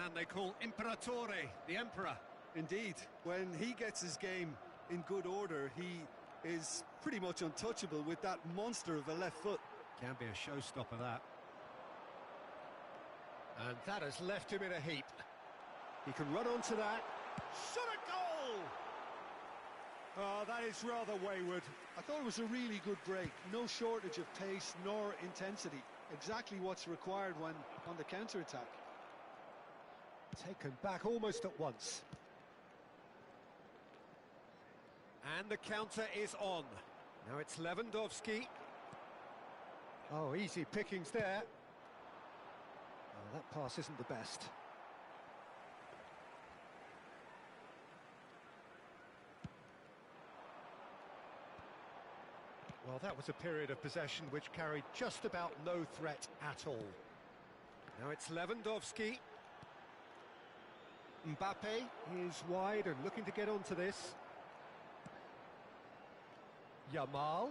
man they call Imperatore, the Emperor. Indeed, when he gets his game in good order, he is pretty much untouchable with that monster of a left foot. Can be a showstopper, that. And that has left him in a heap. He can run onto that. Shot a goal! Oh, that is rather wayward. I thought it was a really good break. No shortage of pace nor intensity. Exactly what's required when on the counter-attack. Taken back almost at once. And the counter is on. Now it's Lewandowski. Oh, easy pickings there. Oh, that pass isn't the best. Well, that was a period of possession which carried just about no threat at all. Now it's Lewandowski. Mbappe is wide and looking to get onto this. Yamal.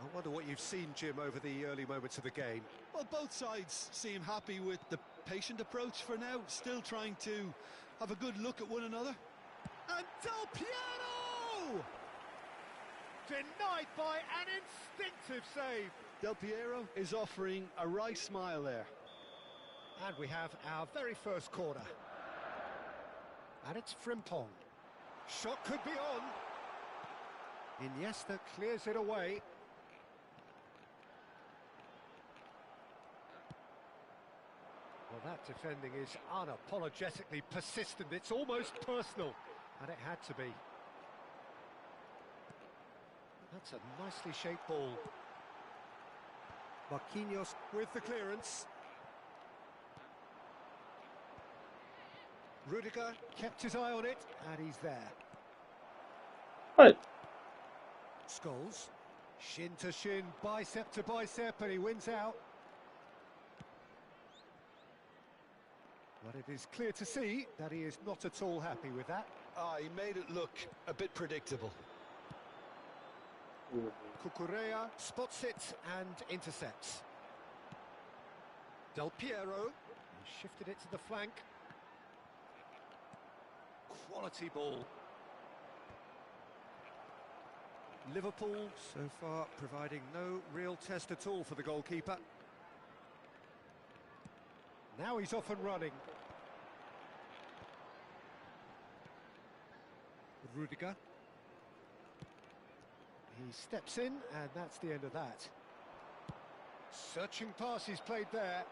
I wonder what you've seen, Jim, over the early moments of the game. Well, both sides seem happy with the patient approach for now, still trying to have a good look at one another. And Del Piero! Denied by an instinctive save. Del Piero is offering a right smile there. And we have our very first corner. And it's Frimpong. Shot could be on. Iniesta clears it away. Well, that defending is unapologetically persistent. It's almost personal. And it had to be. That's a nicely shaped ball. Marquinhos with the clearance. Rudiger kept his eye on it, and he's there. Right. Scholes, shin to shin, bicep to bicep, and he wins out. But it is clear to see that he is not at all happy with that. He made it look a bit predictable. Cucurella spots it and intercepts. Del Piero shifted it to the flank. Quality ball. Liverpool so far providing no real test at all for the goalkeeper. Now he's off and running. Rudiger. He steps in, and that's the end of that. Searching pass he's played there.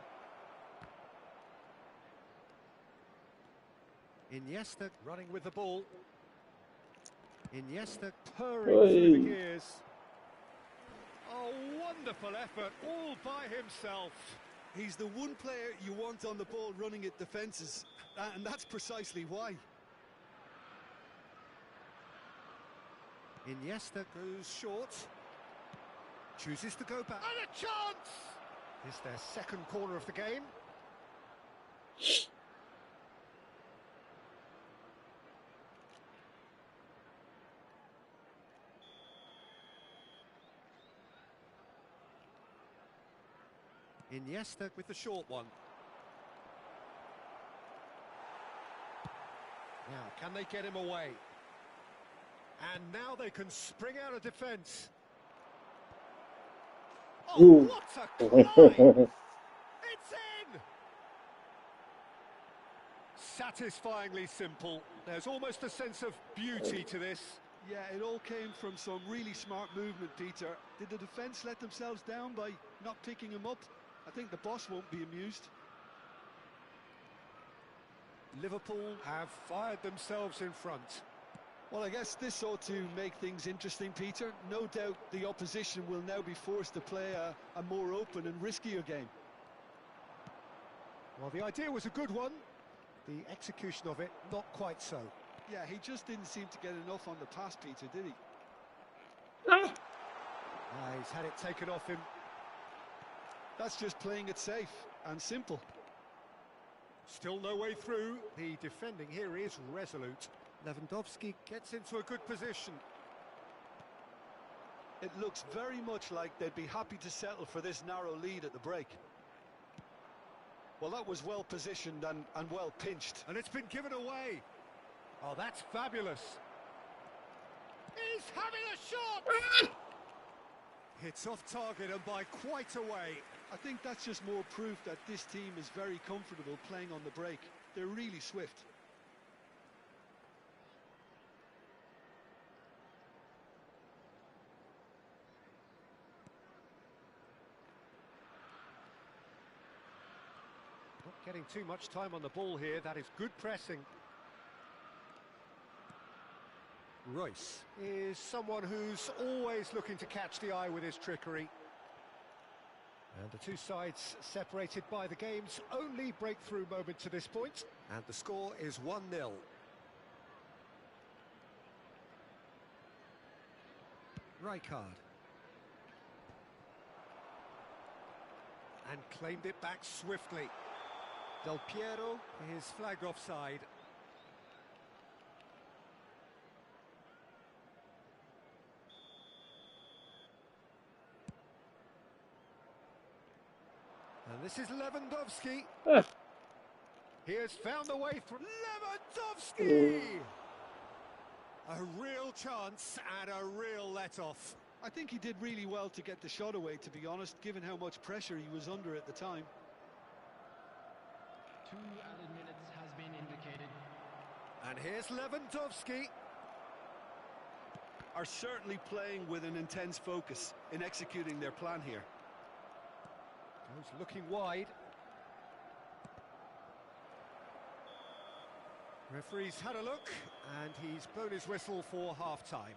Iniesta running with the ball. Iniesta purring through the gears. Oh, wonderful effort, all by himself. He's the one player you want on the ball running at defences, and that's precisely why. Iniesta goes short. Chooses to go back. And a chance! Is their second corner of the game. Iniesta with the short one. Now, can they get him away? And now they can spring out of defence. Oh, Ooh. what a climb! It's in! Satisfyingly simple. There's almost a sense of beauty to this. Yeah, it all came from some really smart movement, Peter. Did the defence let themselves down by not picking him up? I think the boss won't be amused. Liverpool have fired themselves in front. Well, I guess this ought to make things interesting, Peter. No doubt the opposition will now be forced to play a more open and riskier game. Well, the idea was a good one. The execution of it, not quite so. Yeah, he just didn't seem to get enough on the pass, Peter, did he? He's had it taken off him. That's just playing it safe and simple. Still no way through. The defending here is resolute. Lewandowski gets into a good position. It looks very much like they'd be happy to settle for this narrow lead at the break. Well, that was well positioned and well pinched. And it's been given away. Oh, that's fabulous. He's having a shot! It's off target and by quite a way. I think that's just more proof that this team is very comfortable playing on the break. They're really swift. Not getting too much time on the ball here. That is good pressing. Royce is someone who's always looking to catch the eye with his trickery. And the two sides separated by the game's only breakthrough moment to this point. And the score is 1-0. Rijkaard. And claimed it back swiftly. Del Piero is flagged offside. And this is Lewandowski. He has found the way through. Lewandowski! A real chance and a real let-off. I think he did really well to get the shot away, to be honest, given how much pressure he was under at the time. 2 added minutes has been indicated. And here's Lewandowski. Are certainly playing with an intense focus in executing their plan here. Goes looking wide. Referee's had a look, and he's blown his whistle for half-time.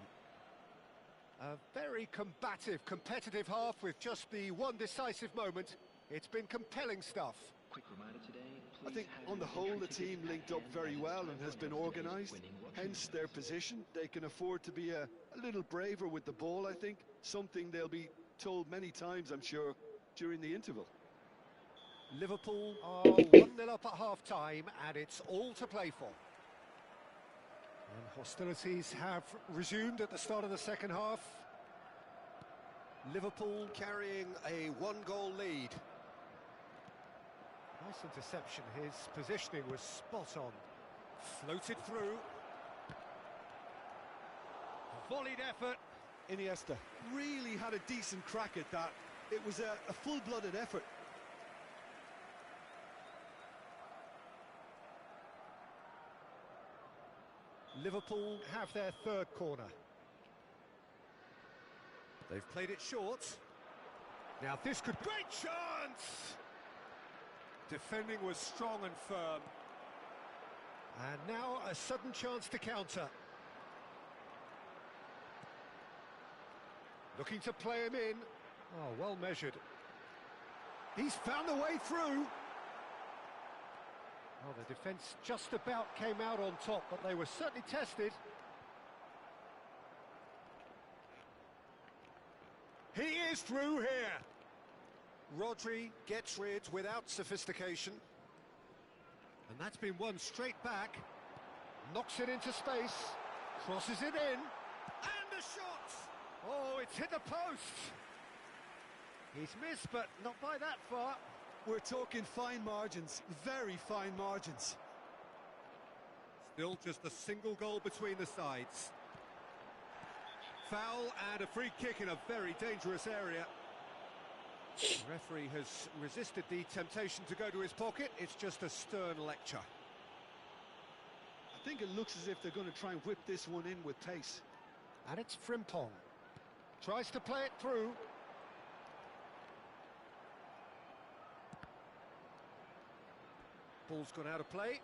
A very combative, competitive half with just the one decisive moment. It's been compelling stuff. Quick reminder today, I think on the whole the team linked up very well and has been organised, hence their position. They can afford to be a little braver with the ball, I think. Something they'll be told many times, I'm sure, during the interval. Liverpool are 1-0 up at half-time, and it's all to play for. And hostilities have resumed at the start of the second half. Liverpool carrying a one-goal lead. Nice interception. His positioning was spot on. Floated through. Volleyed effort. Iniesta really had a decent crack at that. It was a full-blooded effort. Liverpool have their third corner. They've played it short. Now this could... Great chance! Defending was strong and firm. And now a sudden chance to counter. Looking to play him in. Oh, well measured. He's found the way through. Well, the defence just about came out on top, but they were certainly tested. He is through here. Rodri gets rid without sophistication. And that's been won straight back. Knocks it into space. Crosses it in. And a shot! Oh, it's hit the post. He's missed, but not by that far. We're talking fine margins, very fine margins. Still just a single goal between the sides. Foul and a free kick in a very dangerous area. The referee has resisted the temptation to go to his pocket. It's just a stern lecture. I think it looks as if they're going to try and whip this one in with pace. And it's Frimpong. Tries to play it through. Ball's gone out of play.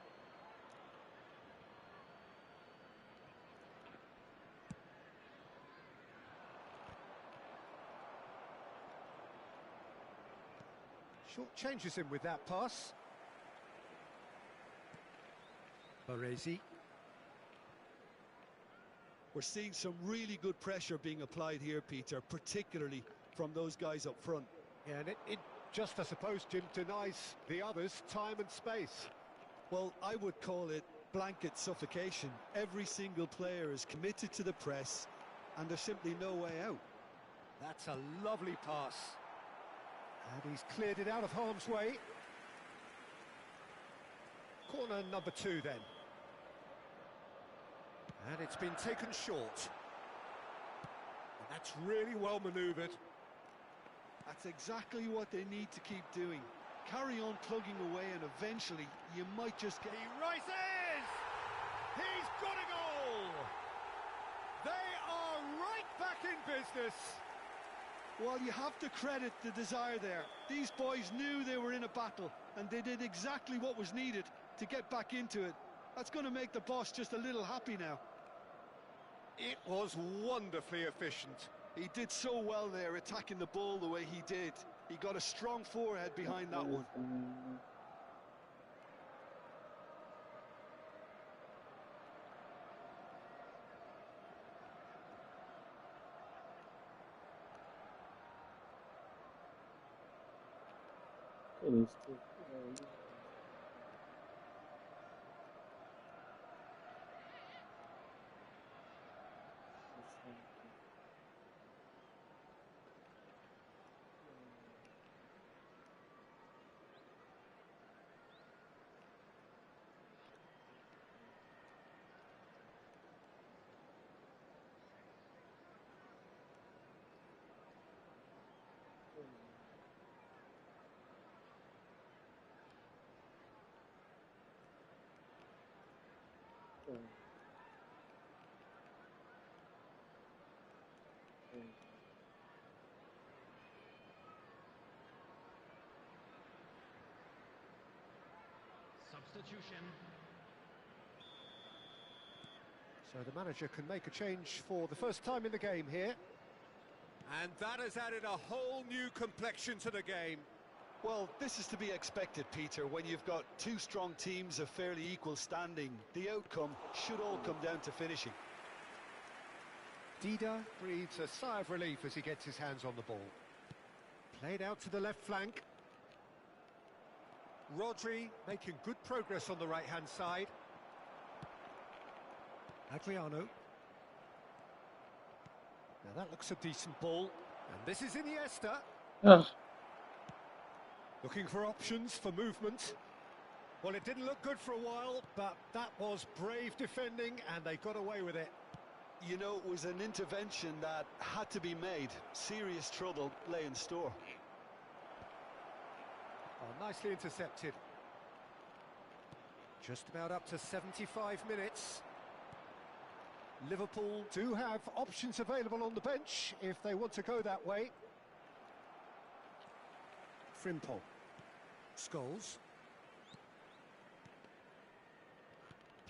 Short changes him with that pass. Baresi. We're seeing some really good pressure being applied here, Peter, particularly from those guys up front. Yeah, and it just, I suppose, Jim, denies the others time and space. Well, I would call it blanket suffocation. Every single player is committed to the press, and there's simply no way out. That's a lovely pass. And he's cleared it out of harm's way. Corner number 2 then. And it's been taken short. And that's really well manoeuvred. That's exactly what they need to keep doing. Carry on plugging away and eventually you might just get... He rises! He's got a goal! They are right back in business. Well, you have to credit the desire there. These boys knew they were in a battle and they did exactly what was needed to get back into it. That's going to make the boss just a little happy now. It was wonderfully efficient. He did so well there, attacking the ball the way he did. He got a strong forehead behind that one. Substitution. So the manager can make a change for the first time in the game here. And that has added a whole new complexion to the game. Well, this is to be expected, Peter. When you've got two strong teams of fairly equal standing, the outcome should all come down to finishing. Dida breathes a sigh of relief as he gets his hands on the ball. Played out to the left flank. Rodri making good progress on the right-hand side. Adriano. Now that looks a decent ball. And this is Iniesta. Ugh. Looking for options for movement. Well, it didn't look good for a while, but that was brave defending and they got away with it. You know, it was an intervention that had to be made. Serious trouble lay in store. Oh, nicely intercepted. Just about up to 75 minutes. Liverpool do have options available on the bench if they want to go that way. Frimpong. Scholes.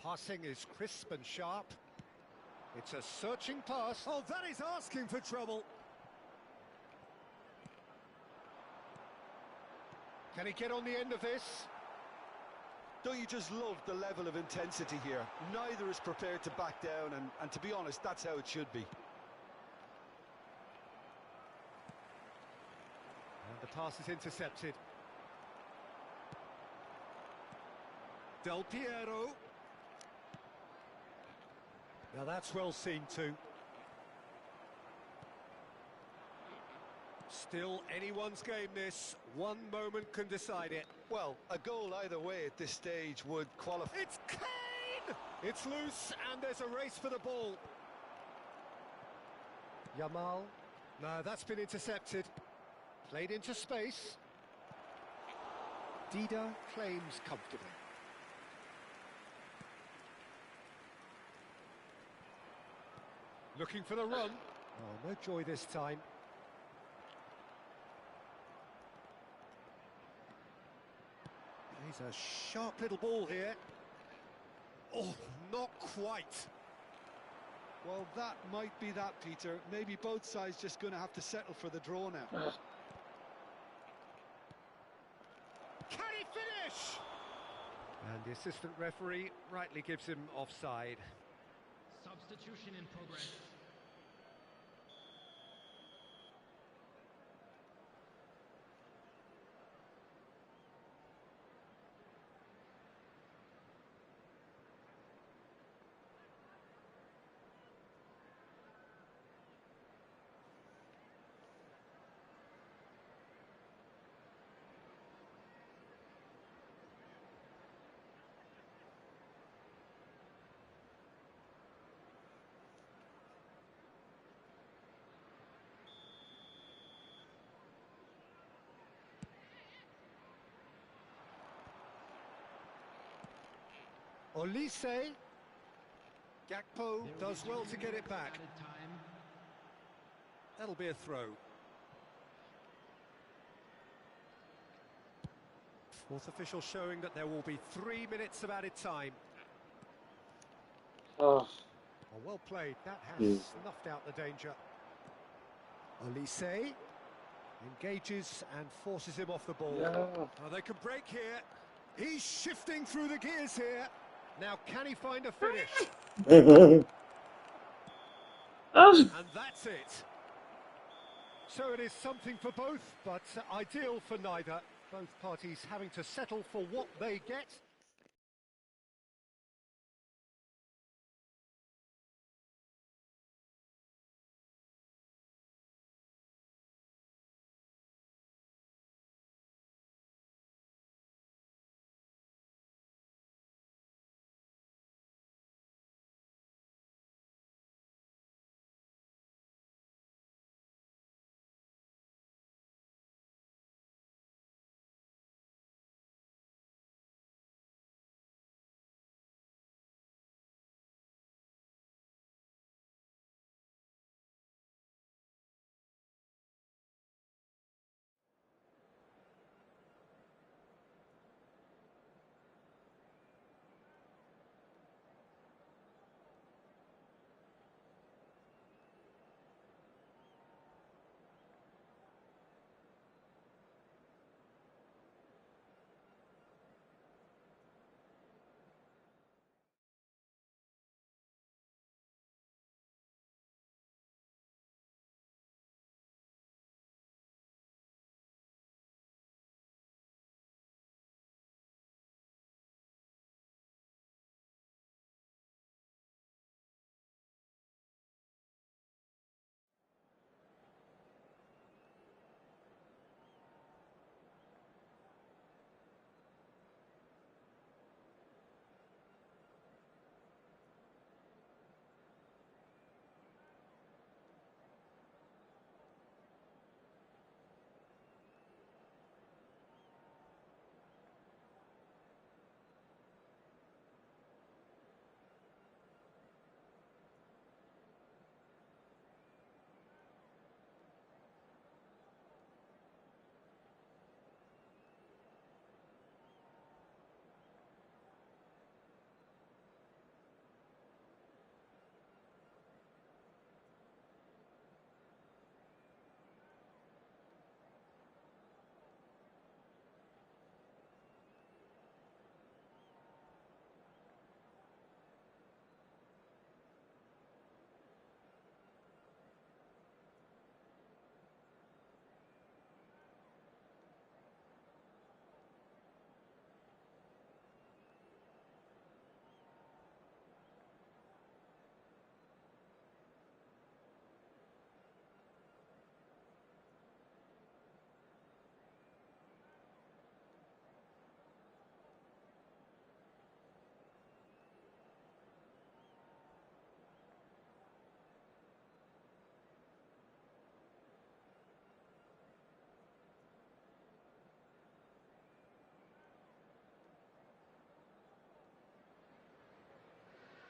Passing is crisp and sharp. It's a searching pass. Oh, that is asking for trouble. Can he get on the end of this? Don't you just love the level of intensity here? Neither is prepared to back down, and to be honest, that's how it should be. And the pass is intercepted. Del Piero. Now that's well seen too. Still anyone's game this. One moment can decide it. Well, a goal either way at this stage would qualify. It's Kane! It's loose and there's a race for the ball. Yamal. No, that's been intercepted. Played into space. Dida claims comfortably. Looking for the run. Oh, no joy this time. He's a sharp little ball here. Oh, not quite. Well, that might be that, Peter. Maybe both sides just going to have to settle for the draw now. Can he finish? And the assistant referee rightly gives him offside. Substitution in progress. Olise. Gakpo does well to get it back. Added time. That'll be a throw. Fourth official showing that there will be 3 minutes of added time. Oh, Oh, well played. That Hmm. has snuffed out the danger. Olise engages and forces him off the ball. yeah. Oh, they can break here. He's shifting through the gears here. Now, can he find a finish? Ah, And that's it. So it is something for both, but ideal for neither. Both parties having to settle for what they get.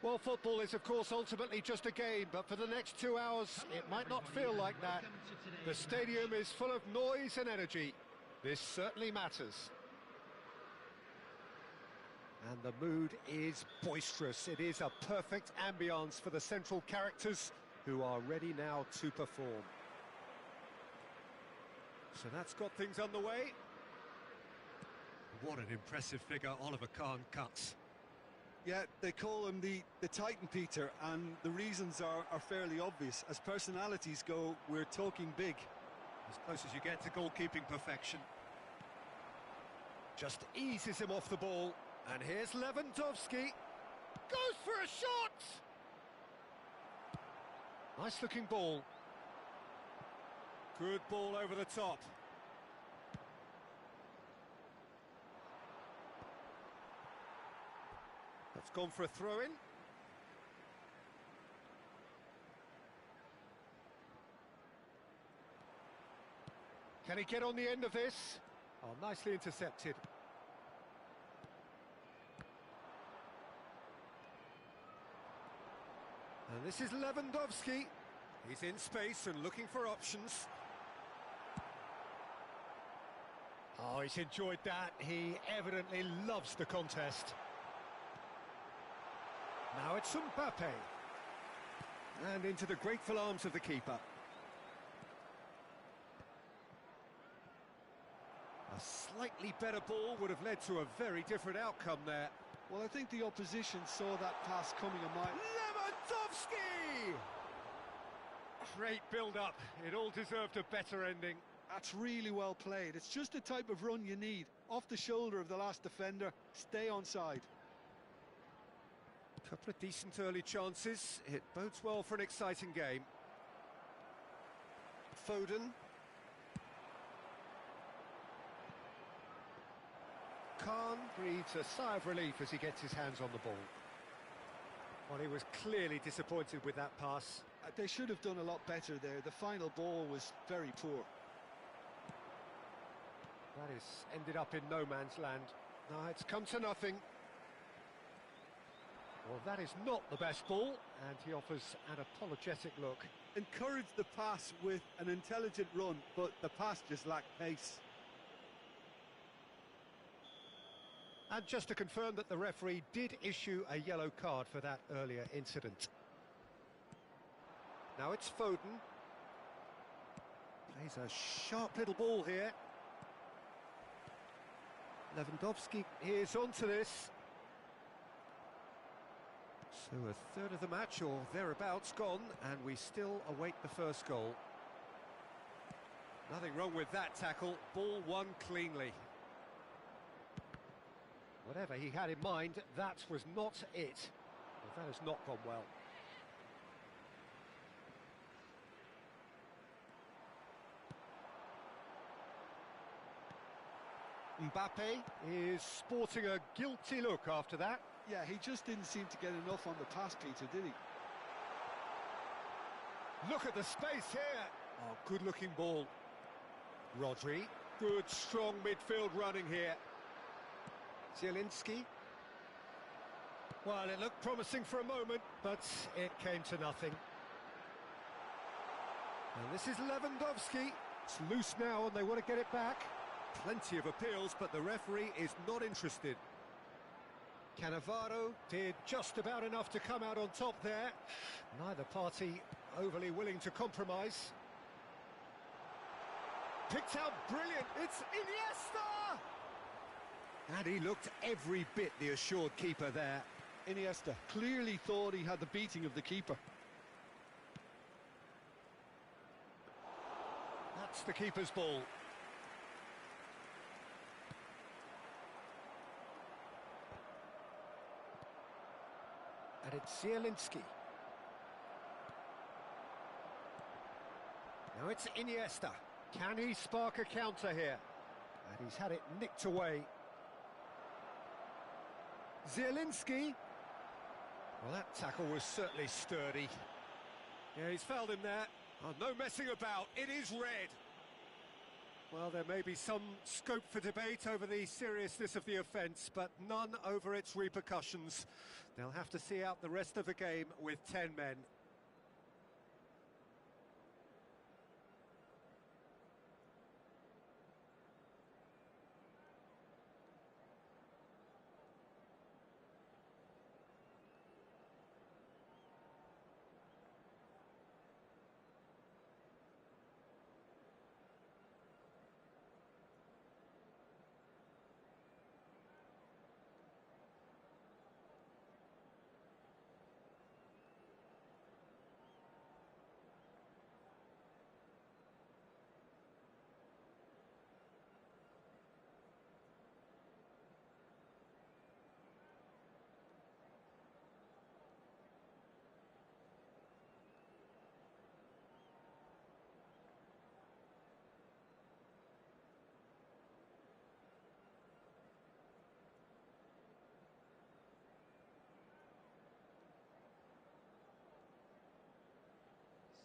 Well, football is, of course, ultimately just a game, but for the next 2 hours, it might not feel like that. The stadium is full of noise and energy. This certainly matters. And the mood is boisterous. It is a perfect ambience for the central characters who are ready now to perform. So that's got things underway. What an impressive figure Oliver Kahn cuts. Yeah, they call him the Titan, Peter, and the reasons are fairly obvious. As personalities go, we're talking big. As close as you get to goalkeeping perfection. Just eases him off the ball. And here's Lewandowski. Goes for a shot! Nice looking ball. Good ball over the top. That's gone for a throw-in. Can he get on the end of this? Oh, nicely intercepted. And this is Lewandowski. He's in space and looking for options. Oh, he's enjoyed that. He evidently loves the contest. Now it's Mbappe. And into the grateful arms of the keeper. A slightly better ball would have led to a very different outcome there. Well, I think the opposition saw that pass coming a mile. Lewandowski! Great build-up. It all deserved a better ending. That's really well played. It's just the type of run you need. Off the shoulder of the last defender, stay onside. Couple of decent early chances. It bodes well for an exciting game. Foden. Khan breathes a sigh of relief as he gets his hands on the ball. Well, he was clearly disappointed with that pass. They should have done a lot better there. The final ball was very poor. That is ended up in no man's land. No, it's come to nothing. Well, that is not the best ball, and he offers an apologetic look. Encourage the pass with an intelligent run, but the pass just lacked pace. And just to confirm that the referee did issue a yellow card for that earlier incident. Now it's Foden. Plays a sharp little ball here. Lewandowski is onto this. So a third of the match or thereabouts gone, and we still await the first goal. Nothing wrong with that tackle. Ball won cleanly. Whatever he had in mind, that was not it. Well, that has not gone well. Mbappe is sporting a guilty look after that. Yeah, he just didn't seem to get enough on the pass, Peter, did he? Look at the space here. Oh, good-looking ball. Rodri, good, strong midfield running here. Zielinski. Well, it looked promising for a moment, but it came to nothing. And this is Lewandowski. It's loose now and they want to get it back. Plenty of appeals, but the referee is not interested. Cannavaro did just about enough to come out on top there. Neither party overly willing to compromise. Picked out brilliant. It's Iniesta! And he looked every bit the assured keeper there. Iniesta clearly thought he had the beating of the keeper. That's the keeper's ball. And it's Zielinski. Now it's Iniesta. Can he spark a counter here? And he's had it nicked away. Zielinski. Well, that tackle was certainly sturdy. Yeah, he's fouled him there. Oh, no messing about. It is red. Well, there may be some scope for debate over the seriousness of the offence, but none over its repercussions. They'll have to see out the rest of the game with 10 men.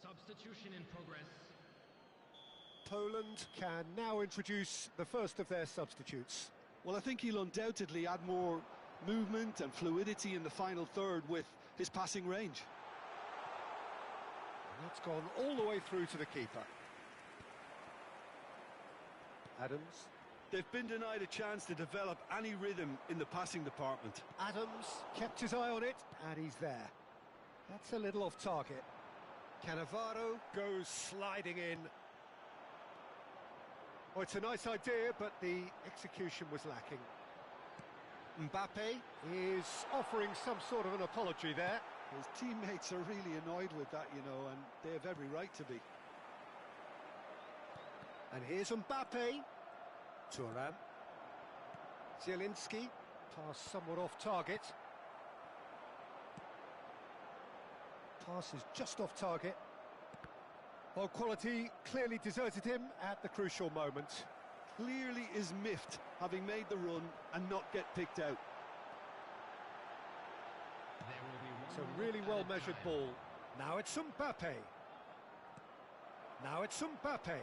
Substitution in progress. Poland can now introduce the first of their substitutes. Well, I think he'll undoubtedly add more movement and fluidity in the final third with his passing range. That's gone all the way through to the keeper. Adams. They've been denied a chance to develop any rhythm in the passing department. Adams kept his eye on it, and he's there. That's a little off target. Cannavaro goes sliding in. Oh, it's a nice idea, but the execution was lacking. Mbappe is offering some sort of an apology there. His teammates are really annoyed with that, you know, and they have every right to be. And here's Mbappe. Thuram. Zielinski. Pass somewhat off target. Pass is just off target. Well, quality clearly deserted him at the crucial moment. Clearly is miffed, having made the run and not get picked out. It's a really well-measured ball. Now it's Mbappe. Now it's Mbappe.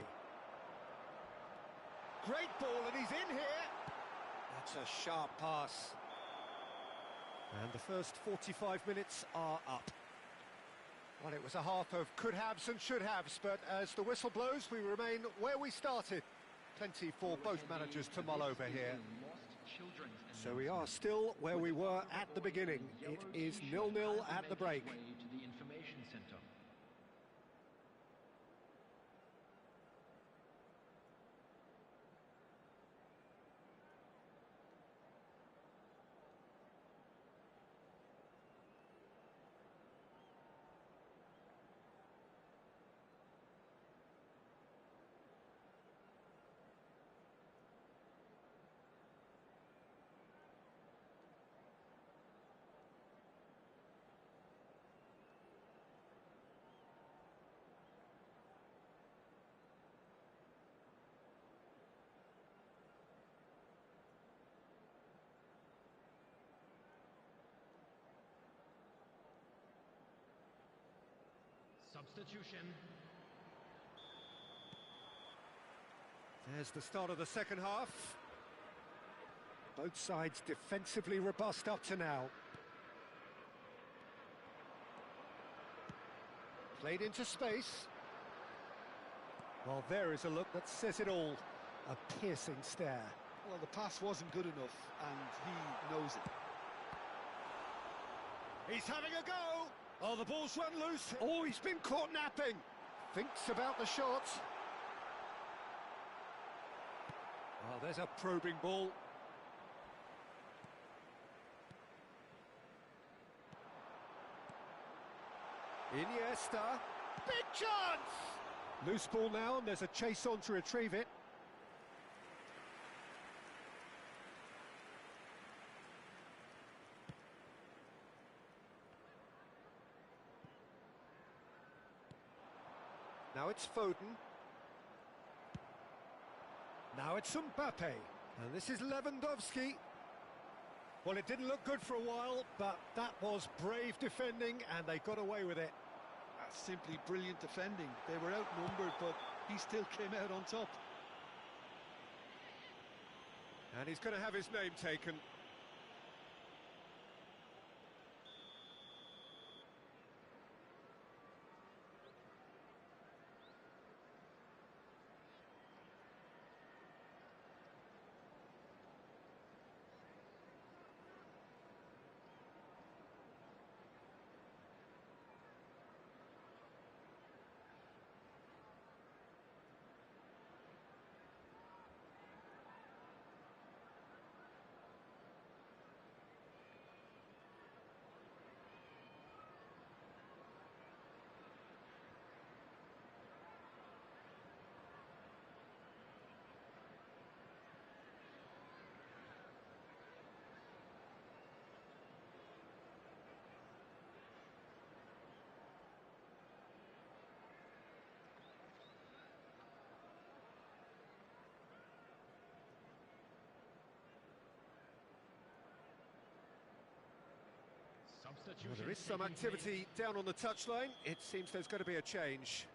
Great ball, and he's in here. That's a sharp pass. And the first 45 minutes are up. Well, it was a half of could-haves and should-haves, but as the whistle blows, we remain where we started. Plenty for both managers to mull over here. So we are still where we were at the beginning. It is 0-0 at the break. Substitution. There's the start of the second half. Both sides defensively robust up to now. Played into space. Well, there is a look that says it all. A piercing stare. Well, the pass wasn't good enough, and he knows it. He's having a go! Oh, the ball's run loose. Oh, he's been caught napping. Thinks about the shot. Oh, there's a probing ball. Iniesta. Big chance! Loose ball now, and there's a chase on to retrieve it. Now it's Foden. Now it's Mbappe. And this is Lewandowski. Well, it didn't look good for a while, but that was brave defending, and they got away with it. That's simply brilliant defending. They were outnumbered, but he still came out on top. And he's going to have his name taken. Well, there is some activity down on the touchline. It seems there's going to be a change.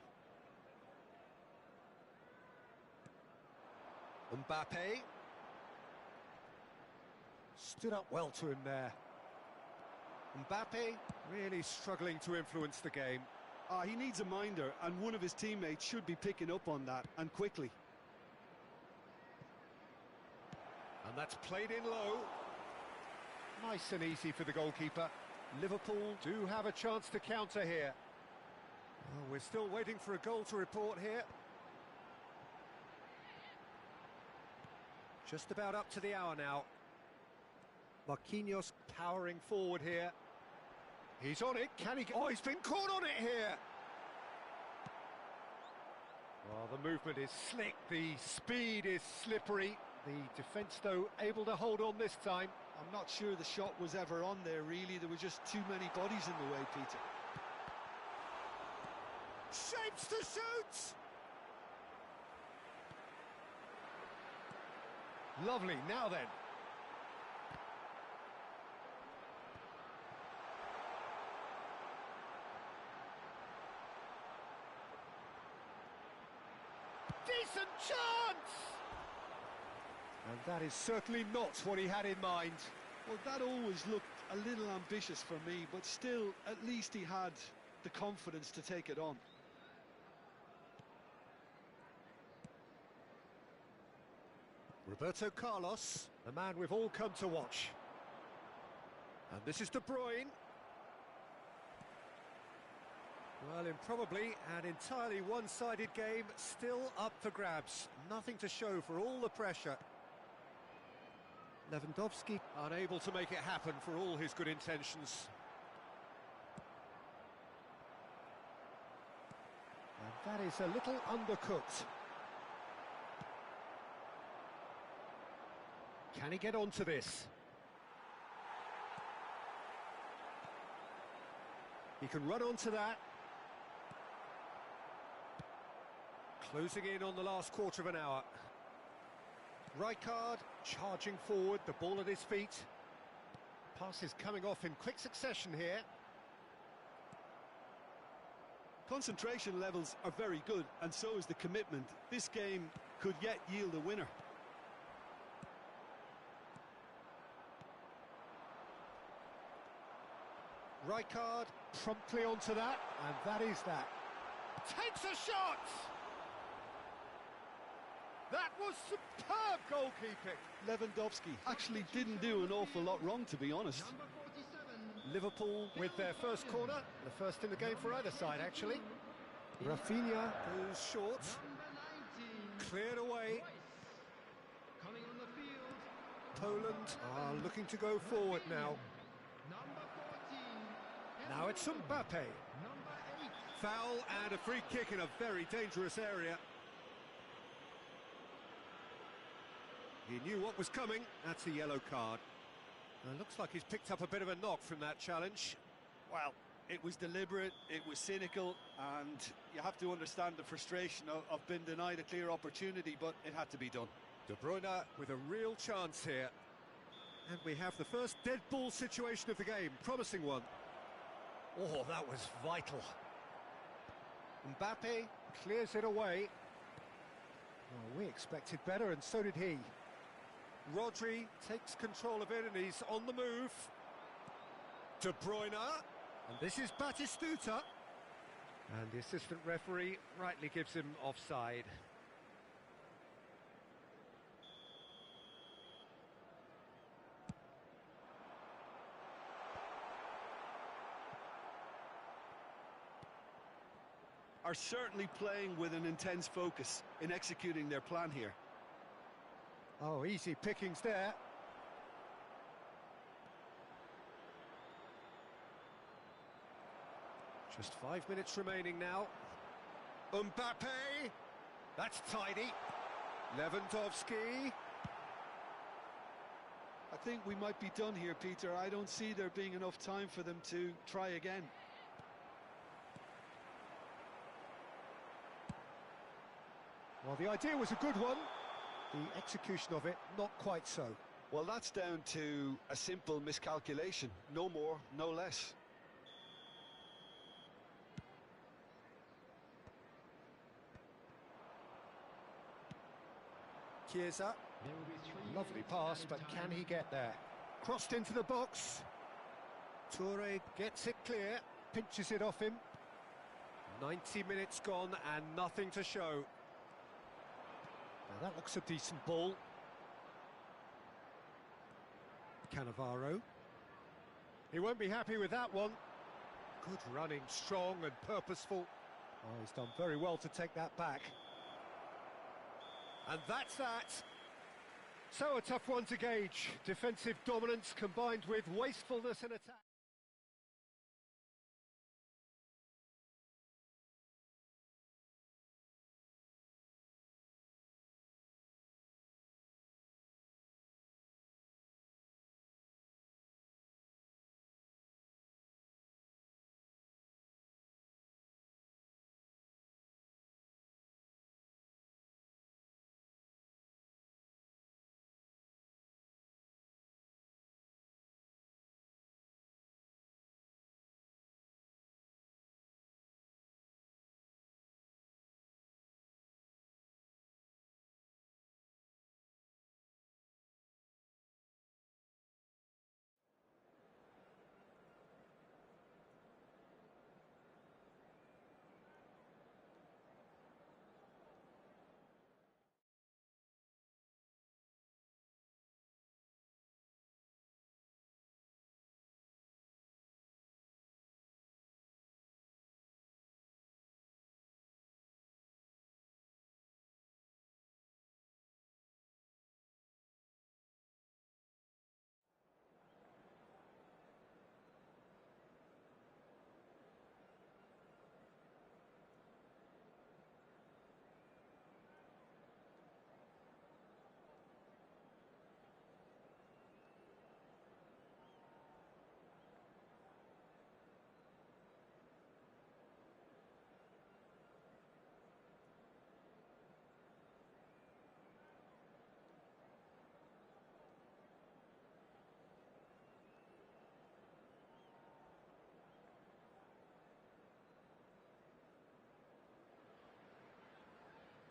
Mbappe. Stood up well to him there. Mbappe really struggling to influence the game. He needs a minder, and one of his teammates should be picking up on that, and quickly. And that's played in low. Nice and easy for the goalkeeper. Liverpool do have a chance to counter here. Well, we're still waiting for a goal to report here. Just about up to the hour now. Marquinhos powering forward here. He's on it, can he? Oh, he's been caught on it here! Well, the movement is slick, the speed is slippery. The defence, though, able to hold on this time. I'm not sure the shot was ever on there, really. There were just too many bodies in the way, Peter. Shapes to shoot! Lovely, now then. Decent chance! And that is certainly not what he had in mind. Well, that always looked a little ambitious for me, but still, at least he had the confidence to take it on. Roberto Carlos, the man we've all come to watch. And this is De Bruyne. Well, in probably an entirely one-sided game, still up for grabs. Nothing to show for all the pressure. Lewandowski unable to make it happen for all his good intentions. And that is a little undercooked. Can he get onto this? He can run onto that. Closing in on the last quarter of an hour. Rijkaard charging forward, the ball at his feet. Passes coming off in quick succession here. Concentration levels are very good, and so is the commitment. This game could yet yield a winner. Rijkaard promptly onto that, and that is that. Takes a shot! That was superb goalkeeping. Lewandowski actually didn't do an awful lot wrong, to be honest. Liverpool with their first corner, the first in the game for either side, actually. Rafinha goes short. Cleared away. Coming on the field. Poland are looking to go forward now. Number 14. Now it's Mbappe. Number 8. Foul and a free kick in a very dangerous area. He knew what was coming. That's a yellow card. Looks like he's picked up a bit of a knock from that challenge. Well, it was deliberate, it was cynical, and you have to understand the frustration of being denied a clear opportunity, but it had to be done. De Bruyne with a real chance here. And we have the first dead ball situation of the game. Promising one. Oh, that was vital. Mbappe clears it away. Well, we expected better, and so did he. Rodri takes control of it, and he's on the move. De Bruyne, and this is Batistuta. And the assistant referee rightly gives him offside. Are certainly playing with an intense focus in executing their plan here. Oh, easy pickings there. Just 5 minutes remaining now. Mbappe! That's tidy. Lewandowski. I think we might be done here, Peter. I don't see there being enough time for them to try again. Well, the idea was a good one. The execution of it, not quite so. Well, that's down to a simple miscalculation. No more, no less. Chiesa. There will be 3 Lovely minutes pass, added but time. can he get there? Crossed into the box. Toure gets it clear, pinches it off him. 90 minutes gone and nothing to show. Now that looks a decent ball. Cannavaro. He won't be happy with that one. Good running, strong and purposeful. Oh, he's done very well to take that back. And that's that. So a tough one to gauge. Defensive dominance combined with wastefulness in attack.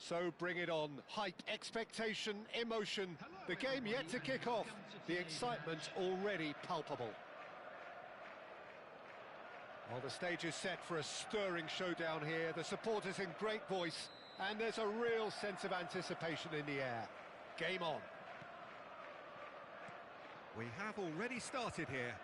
So bring it on. Hype, expectation, emotion. The game yet to kick off. The excitement already palpable. Well, the stage is set for a stirring showdown here. The supporters in great voice, and there's a real sense of anticipation in the air. Game on. We have already started here.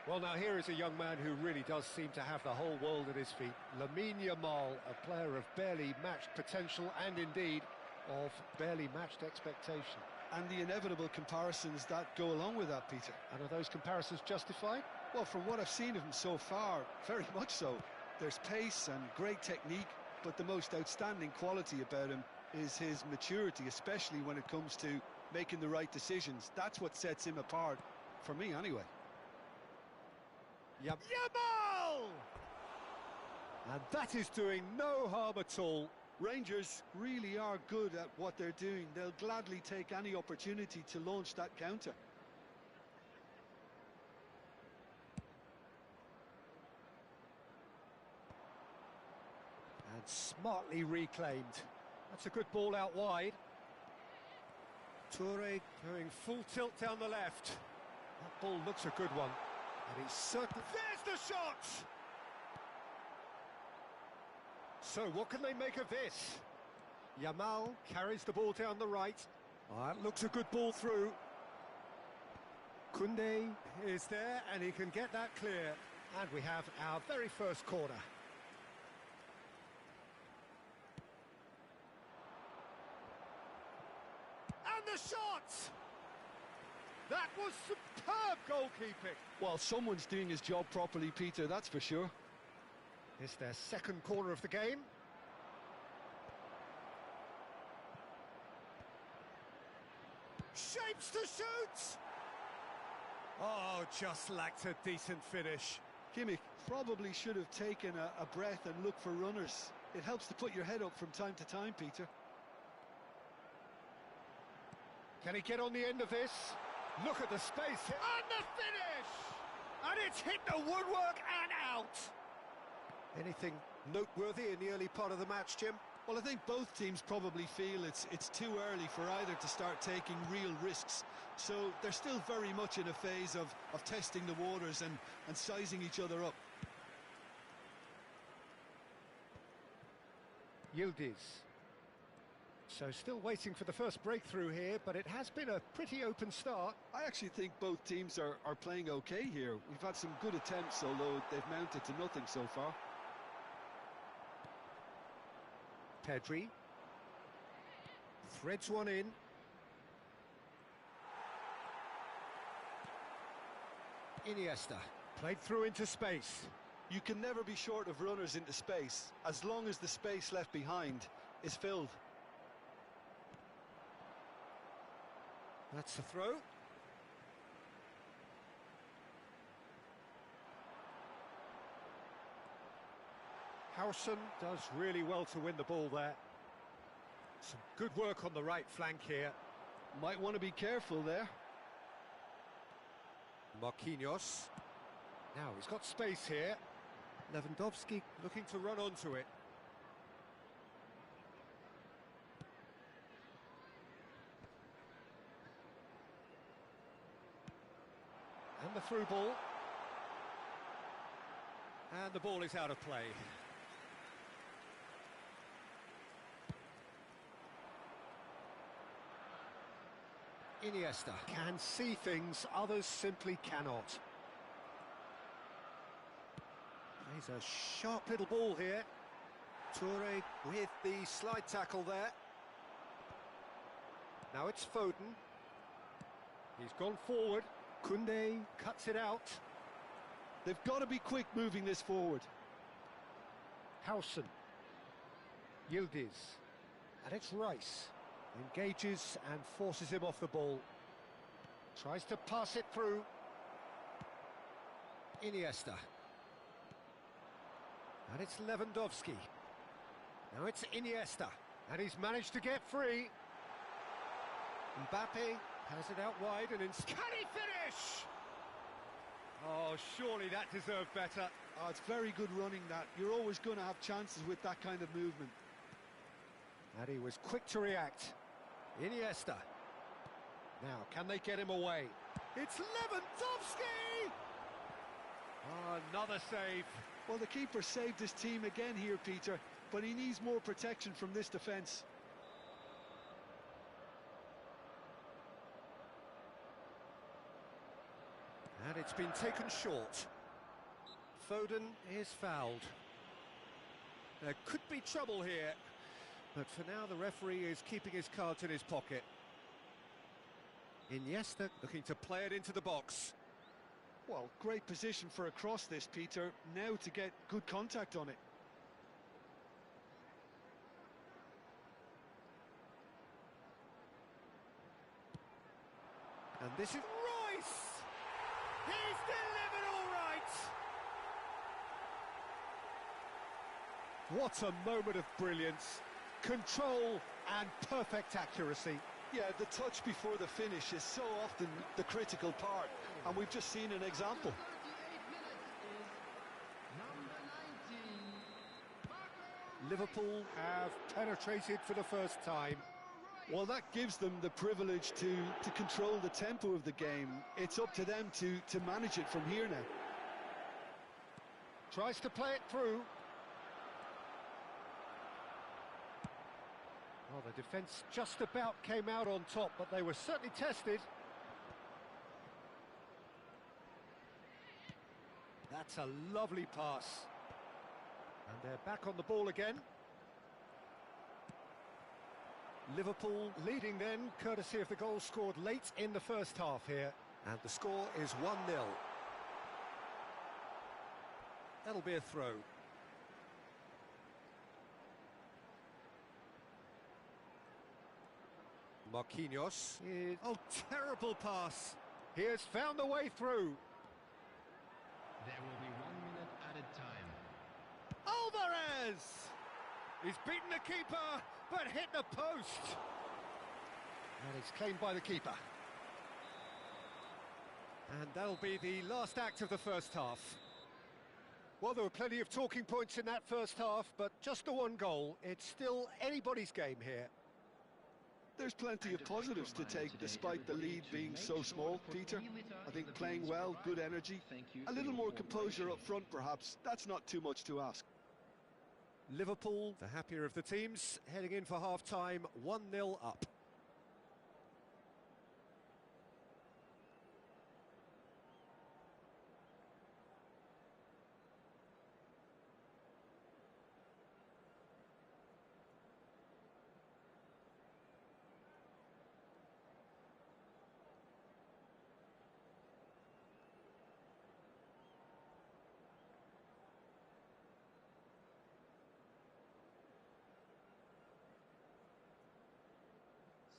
Well, now here is a young man who really does seem to have the whole world at his feet. Lamine Yamal, a player of barely matched potential and indeed of barely matched expectation. And the inevitable comparisons that go along with that, Peter. And are those comparisons justified? Well, from what I've seen of him so far, very much so. There's pace and great technique, but the most outstanding quality about him is his maturity, especially when it comes to making the right decisions. That's what sets him apart, for me anyway. Yamal! And that is doing no harm at all. Rangers really are good at what they're doing. They'll gladly take any opportunity to launch that counter. And smartly reclaimed. That's a good ball out wide. Toure going full tilt down the left. That ball looks a good one. And he's certain. There's the shot! So what can they make of this? Yamal carries the ball down the right. Oh, that looks a good ball through. Koundé is there and he can get that clear. And we have our very first corner. And the shot! That was superb goalkeeping. Well, someone's doing his job properly, Peter, that's for sure. It's their second corner of the game. Shapes to shoot! Oh, just lacked a decent finish. Kimmich probably should have taken a breath and looked for runners. It helps to put your head up from time to time, Peter. Can he get on the end of this? Look at the space here. And the finish! And it's hit the woodwork and out! Anything noteworthy in the early part of the match, Jim? Well, I think both teams probably feel it's too early for either to start taking real risks. So they're still very much in a phase of testing the waters and sizing each other up. Yildiz. So still waiting for the first breakthrough here, but it has been a pretty open start. I actually think both teams are playing okay here. We've had some good attempts, although they've mounted to nothing so far. Pedri. Threads one in. Iniesta. Played through into space. You can never be short of runners into space, as long as the space left behind is filled. That's the throw. Howson does really well to win the ball there. Some good work on the right flank here. Might want to be careful there. Marquinhos. Now he's got space here. Lewandowski looking to run onto it. And the through ball. And the ball is out of play. Iniesta can see things others simply cannot. There's a sharp little ball here. Toure with the slide tackle there. Now it's Foden. He's gone forward. Koundé cuts it out. They've got to be quick moving this forward. Howson. Yildiz. And it's Rice. Engages and forces him off the ball. Tries to pass it through. Iniesta. And it's Lewandowski. Now it's Iniesta. And he's managed to get free. Mbappe has it out wide and can he finish? Oh, surely that deserved better. Oh, it's very good running, that. You're always going to have chances with that kind of movement. And he was quick to react. Iniesta. Now, can they get him away? It's Lewandowski! Oh, another save. Well, the keeper saved his team again here, Peter, but he needs more protection from this defence. And it's been taken short. Foden is fouled. There could be trouble here, but for now the referee is keeping his cards in his pocket. Iniesta looking to play it into the box. Well, great position for a cross this, Peter, now to get good contact on it. And this is Rice! He's delivered all right! What a moment of brilliance. Control and perfect accuracy. Yeah, the touch before the finish is so often the critical part, and we've just seen an example. 38 minutes is number 19. Liverpool have penetrated for the first time. Well, that gives them the privilege to control the tempo of the game. It's up to them to manage it from here now. Tries to play it through. Well, the defence just about came out on top, but they were certainly tested. That's a lovely pass. And they're back on the ball again. Liverpool leading then, courtesy of the goal scored late in the first half here. And the score is 1-0. That'll be a throw. Marquinhos. Oh, terrible pass. He has found a way through. There will be 1 minute added time. Alvarez! He's beaten the keeper, but hit the post. And it's claimed by the keeper. And that'll be the last act of the first half. Well, there were plenty of talking points in that first half, but just the one goal. It's still anybody's game here. There's plenty of positives to take despite the lead being so small, Peter. I think playing well, good energy, a little more composure up front perhaps. That's not too much to ask. Liverpool, the happier of the teams, heading in for half-time, 1-0 up.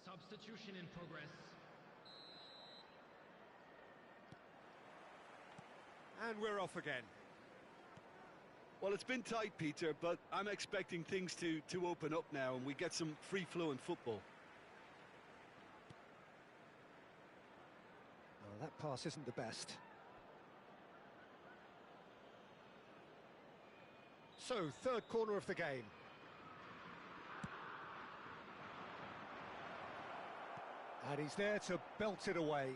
Substitution in progress. And we're off again. Well, it's been tight, Peter, but I'm expecting things to open up now and we get some free-flowing football. Oh, that pass isn't the best. So, third corner of the game. And he's there to belt it away.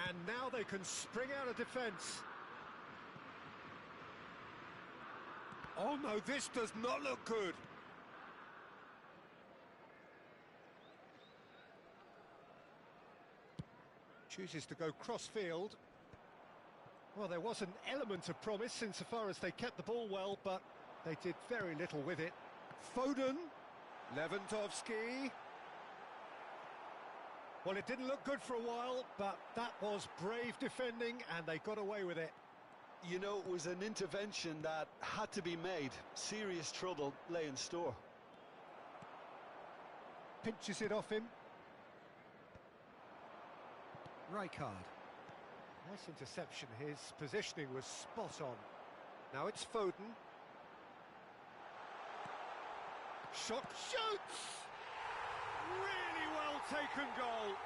And now they can spring out of defence. Oh no, this does not look good. Chooses to go cross-field. Well, there was an element of promise insofar as they kept the ball well, but they did very little with it. Foden, Lewandowski. Well, it didn't look good for a while, but that was brave defending, and they got away with it. You know, it was an intervention that had to be made. Serious trouble lay in store. Pinches it off him. Rijkaard. Nice interception. His positioning was spot on. Now it's Foden. Shot, shoots! Really well taken goal.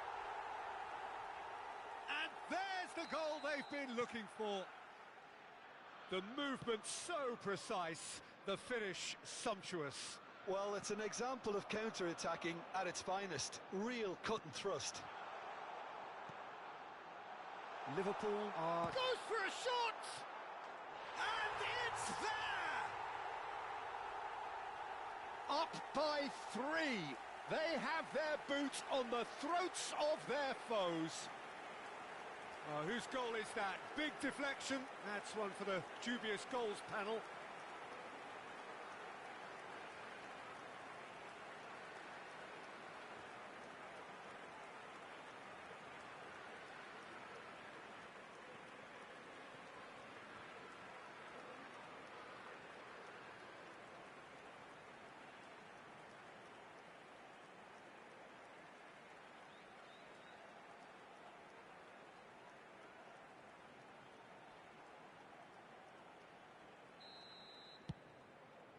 And there's the goal they've been looking for. The movement so precise, the finish sumptuous. Well, it's an example of counter-attacking at its finest. Real cut and thrust. Liverpool are... Goes for a shot! And it's there! Up by 3. They have their boots on the throats of their foes. Oh, whose goal is that? Big deflection. That's one for the dubious goals panel.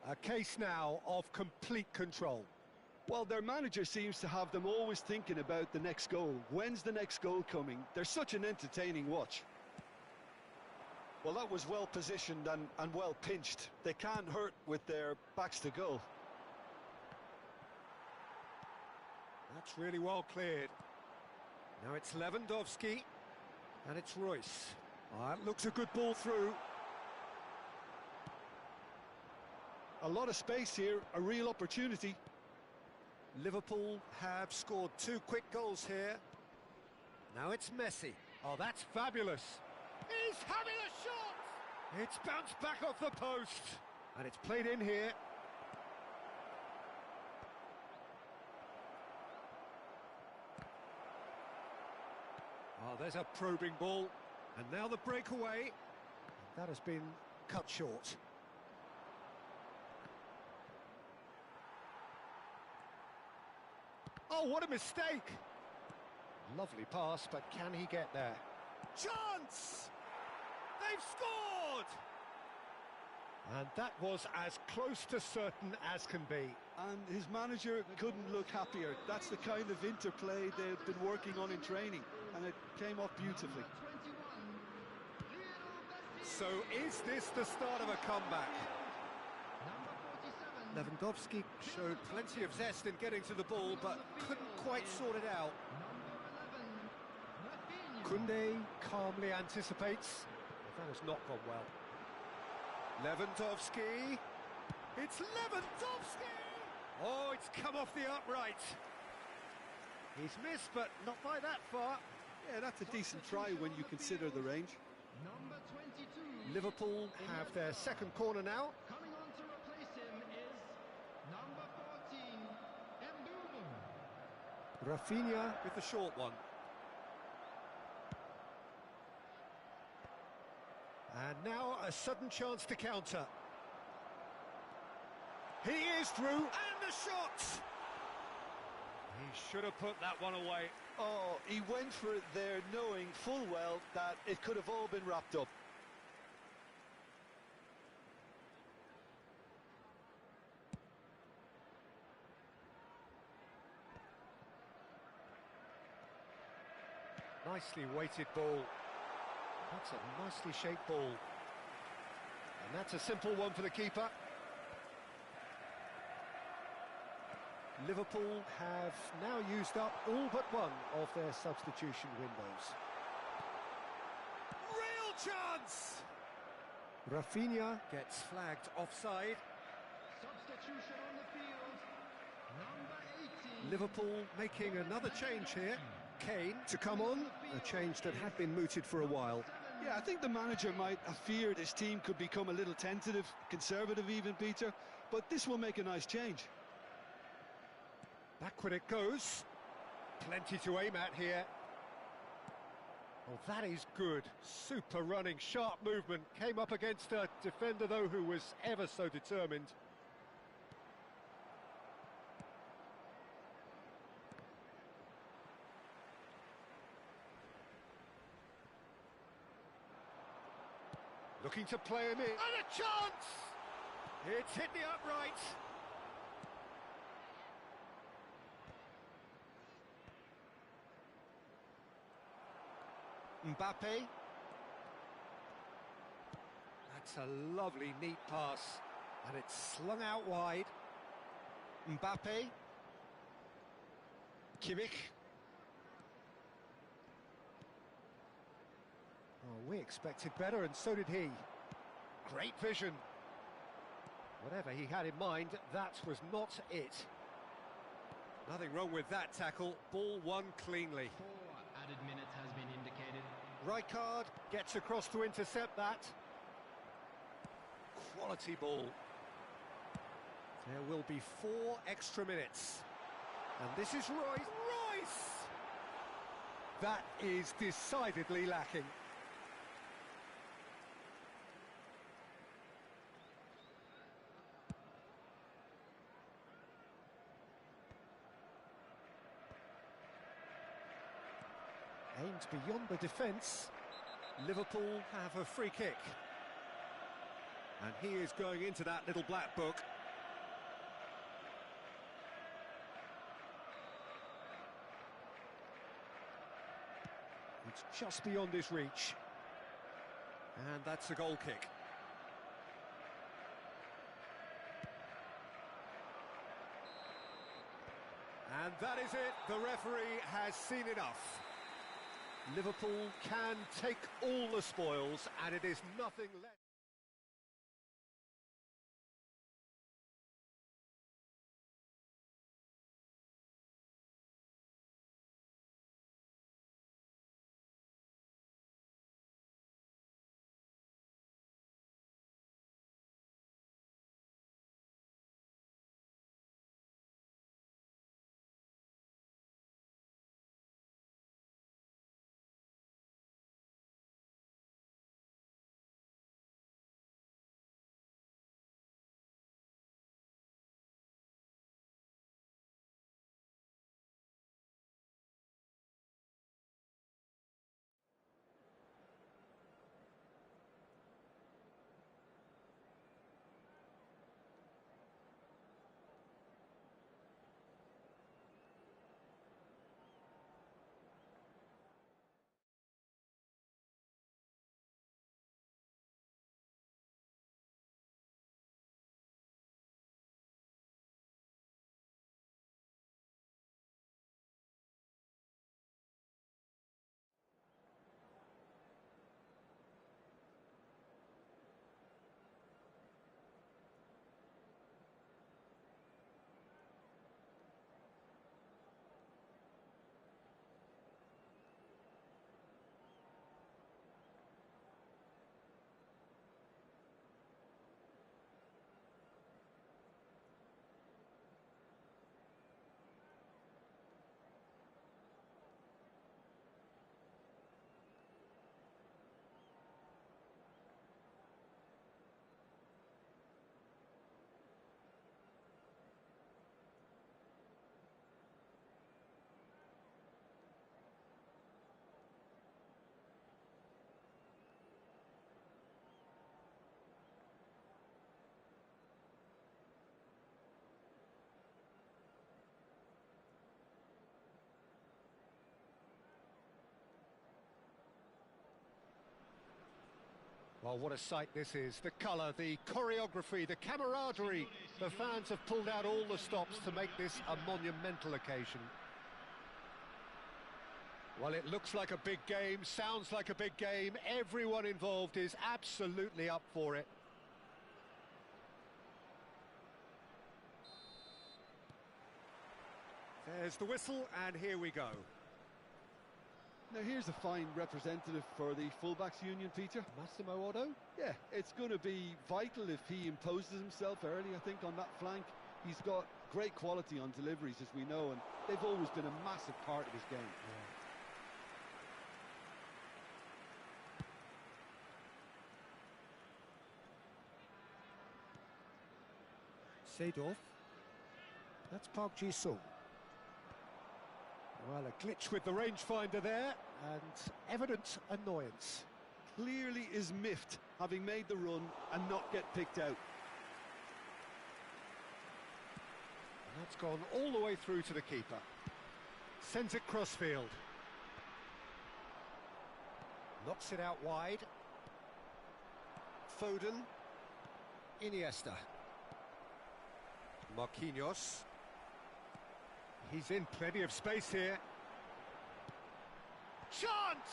A case now of complete control. Well, their manager seems to have them always thinking about the next goal. When's the next goal coming? They're such an entertaining watch. Well, that was well positioned and well pinched. They can't hurt with their backs to goal. That's really well cleared. Now it's Lewandowski. And it's Royce. Oh, that looks a good ball through. A lot of space here, a real opportunity. Liverpool have scored 2 quick goals here. Now it's Messi. Oh, that's fabulous. He's having a shot! It's bounced back off the post. And it's played in here. Oh, there's a probing ball. And now the breakaway. That has been cut short. Oh, what a mistake! Lovely pass, but can he get there? Chance! They've scored! And that was as close to certain as can be. And his manager couldn't look happier. That's the kind of interplay they've been working on in training, and it came off beautifully. So is this the start of a comeback? Lewandowski showed plenty of zest in getting to the ball, but couldn't quite sort it out. Koundé calmly anticipates. That has not gone well. Lewandowski. It's Lewandowski! Oh, it's come off the upright. He's missed, but not by that far. Yeah, that's a decent try when you consider the range. Number 22. Liverpool have their second corner now. Coming on to replace him is number 14, Mbumo. Rafinha with the short one. And now a sudden chance to counter. He is through, and the shot! He should have put that one away. Oh, he went for it there, knowing full well that it could have all been wrapped up. Nicely weighted ball. That's a nicely shaped ball. And that's a simple one for the keeper. Liverpool have now used up all but one of their substitution windows. Real chance! Rafinha gets flagged offside. Substitution on the field, number 18. Liverpool making another change here. Kane to come on, a change that had been mooted for a while. Yeah, I think the manager might have feared his team could become a little tentative, conservative even, Peter, but this will make a nice change. Backward it goes. Plenty to aim at here. Oh, that is good. Super running, sharp movement. Came up against a defender, though, who was ever so determined. Looking to play him in. And a chance! It's hit the upright. Mbappe. That's a lovely, neat pass. And it's slung out wide. Mbappe. Kimmich. Oh, we expected better, and so did he. Great vision. Whatever he had in mind, that was not it. Nothing wrong with that tackle. Ball won cleanly. 4 added minutes has been indicated. Rijkaard gets across to intercept that. Quality ball. There will be 4 extra minutes. And this is Royce. Royce! That is decidedly lacking. Aimed beyond the defence. Liverpool have a free kick. And he is going into that little black book. It's just beyond his reach. And that's a goal kick. And that is it. The referee has seen enough. Liverpool can take all the spoils, and it is nothing less. Well, what a sight this is. The colour, the choreography, the camaraderie. The fans have pulled out all the stops to make this a monumental occasion. Well, it looks like a big game, sounds like a big game. Everyone involved is absolutely up for it. There's the whistle, and here we go. Now here's a fine representative for the fullbacks union, Peter. Massimo Otto? Yeah, it's going to be vital if he imposes himself early, I think, on that flank. He's got great quality on deliveries, as we know, and they've always been a massive part of his game. Seedorf. That's Park Ji-sung. Well, a glitch with the rangefinder there, and evident annoyance. Clearly is miffed, having made the run and not get picked out. And that's gone all the way through to the keeper. Sends it crossfield. Knocks it out wide. Foden. Iniesta. Marquinhos. He's in plenty of space here. Chance!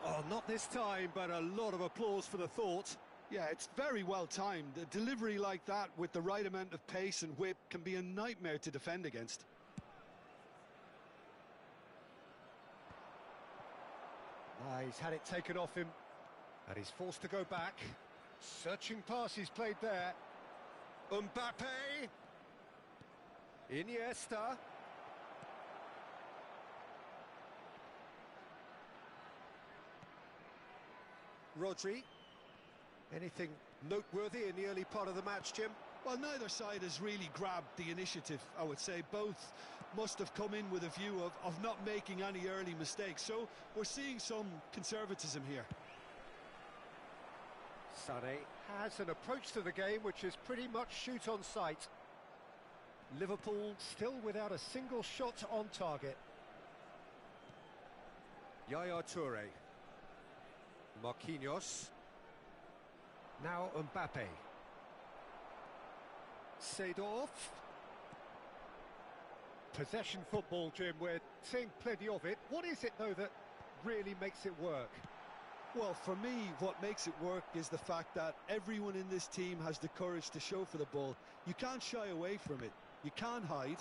Oh, not this time, but a lot of applause for the thought. Yeah, it's very well timed. A delivery like that with the right amount of pace and whip can be a nightmare to defend against. He's had it taken off him, and he's forced to go back. Searching pass he's played there. Mbappe. Iniesta. Rodri. Anything noteworthy in the early part of the match, Jim? Well, neither side has really grabbed the initiative, I would say. Both must have come in with a view of not making any early mistakes. So we're seeing some conservatism here. Sané has an approach to the game which is pretty much shoot on sight. Liverpool still without a single shot on target. Yaya Toure. Marquinhos. Now Mbappe. Seedorf. Possession football, Jim, we're seeing plenty of it. What is it, though, that really makes it work? Well, for me, what makes it work is the fact that everyone in this team has the courage to show for the ball. You can't shy away from it. You can't hide.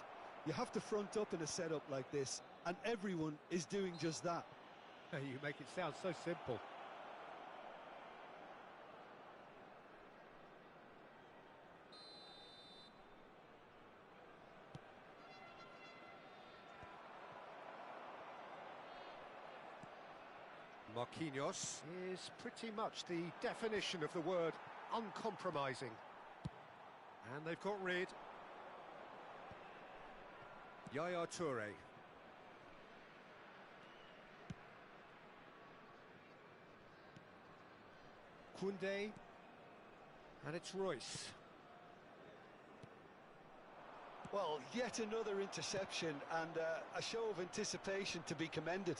You have to front up in a setup like this, and everyone is doing just that. You make it sound so simple. Marquinhos is pretty much the definition of the word uncompromising. And they've got rid. Yaya Toure. Koundé. And it's Royce. Well, yet another interception and a show of anticipation to be commended.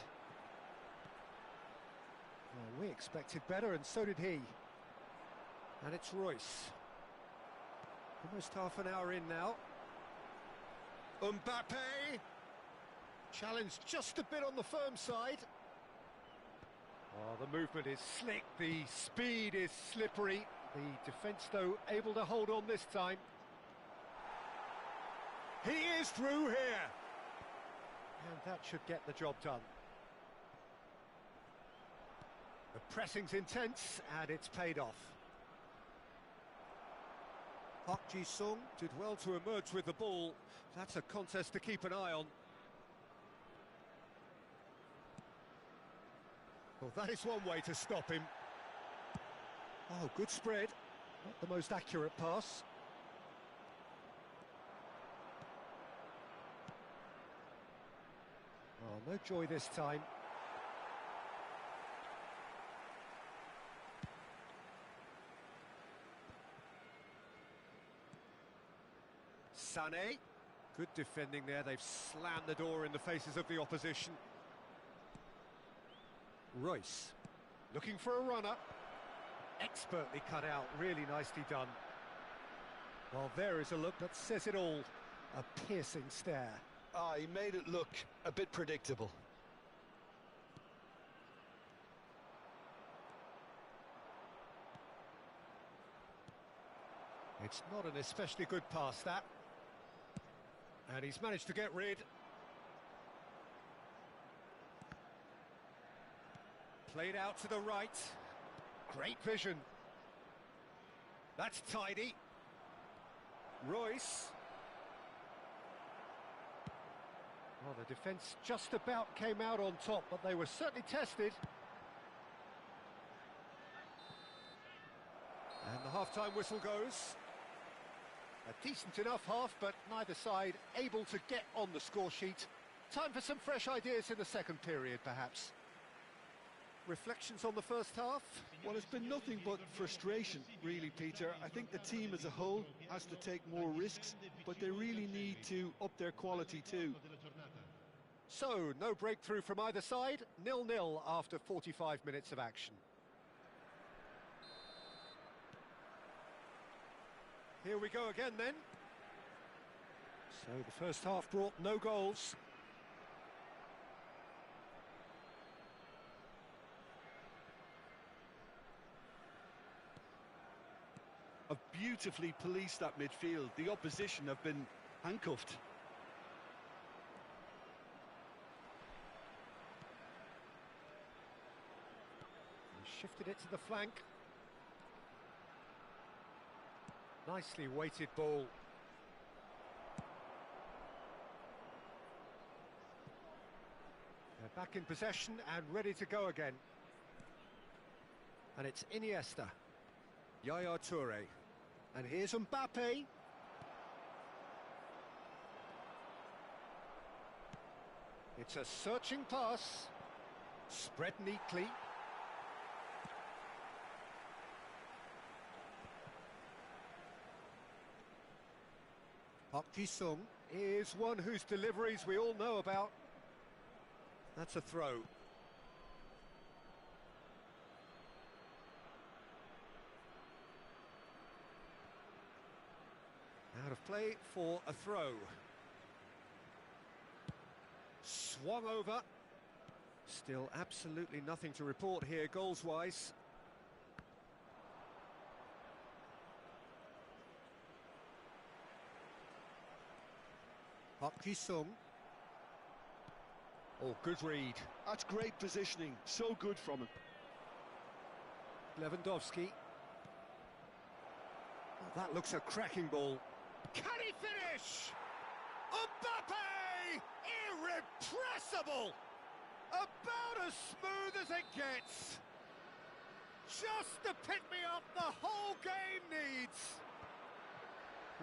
Well, we expected better, and so did he. And it's Royce. Almost half an hour in now. Mbappe! Challenged just a bit on the firm side. Oh, the movement is slick, the speed is slippery. The defence, though, able to hold on this time. He is through here! And that should get the job done. The pressing's intense, and it's paid off. Park Ji-sung did well to emerge with the ball. That's a contest to keep an eye on. Well, that is one way to stop him. Oh, good spread. Not the most accurate pass. Oh, no joy this time. Sané. Good defending there. They've slammed the door in the faces of the opposition. Royce. Looking for a runner. Expertly cut out, really nicely done. Well, there is a look that says it all. A piercing stare. Ah, he made it look a bit predictable. It's not an especially good pass, that. And he's managed to get rid. Played out to the right. Great vision. That's tidy. Royce. Well, the defence just about came out on top, but they were certainly tested. And the half-time whistle goes. A decent enough half, but neither side able to get on the score sheet. Time for some fresh ideas in the second period, perhaps. Reflections on the first half? Well, it's been nothing but frustration, really, Peter. I think the team as a whole has to take more risks, but they really need to up their quality too. So, no breakthrough from either side, 0-0 after 45 minutes of action. Here we go again then. So the first half brought no goals. Have beautifully policed that midfield. The opposition have been handcuffed. He shifted it to the flank. Nicely weighted ball. They're back in possession and ready to go again. And it's Iniesta. Yaya Toure. And here's Mbappe. It's a searching pass. Spread neatly. Park Ji-sung is one whose deliveries we all know about. That's a throw. Out of play for a throw. Swung over. Still absolutely nothing to report here goals-wise. Park Ji-sung. Oh, good read. That's great positioning. So good from him. Lewandowski. Oh, that looks a cracking ball. Can he finish? Mbappe! Irrepressible! About as smooth as it gets. Just the pick-me-up the whole game needs.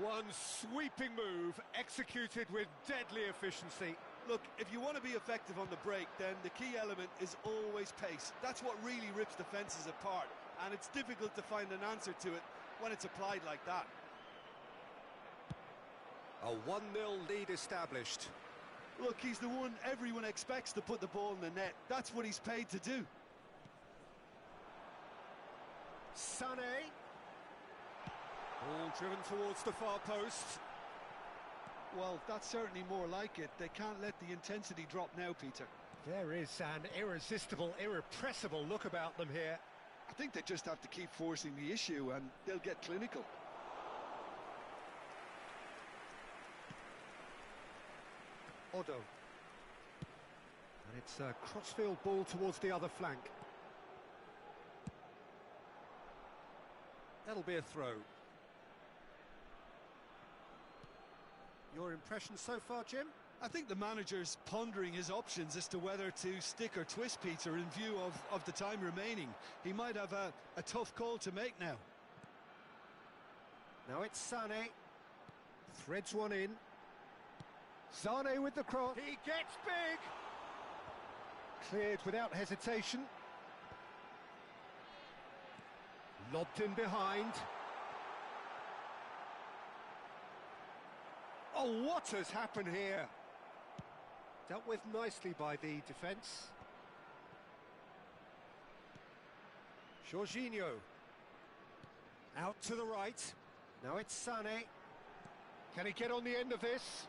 One sweeping move, executed with deadly efficiency. Look, if you want to be effective on the break, then the key element is always pace. That's what really rips defences apart, and it's difficult to find an answer to it when it's applied like that. A 1-0 lead established. Look, he's the one everyone expects to put the ball in the net. That's what he's paid to do. Sané. Ball driven towards the far post. Well, that's certainly more like it. They can't let the intensity drop now, Peter. There is an irresistible, irrepressible look about them here. I think they just have to keep forcing the issue and they'll get clinical. Odo. And it's a crossfield ball towards the other flank. That'll be a throw. Your impression so far, Jim? I think the manager's pondering his options as to whether to stick or twist, Peter, in view of the time remaining. He might have a tough call to make now. Now it's Sané. Threads one in. Sané with the cross. He gets big! Cleared without hesitation. Lobbed in behind. Oh, what has happened here? Dealt with nicely by the defence. Jorginho. Out to the right. Now it's Sané. Can he get on the end of this?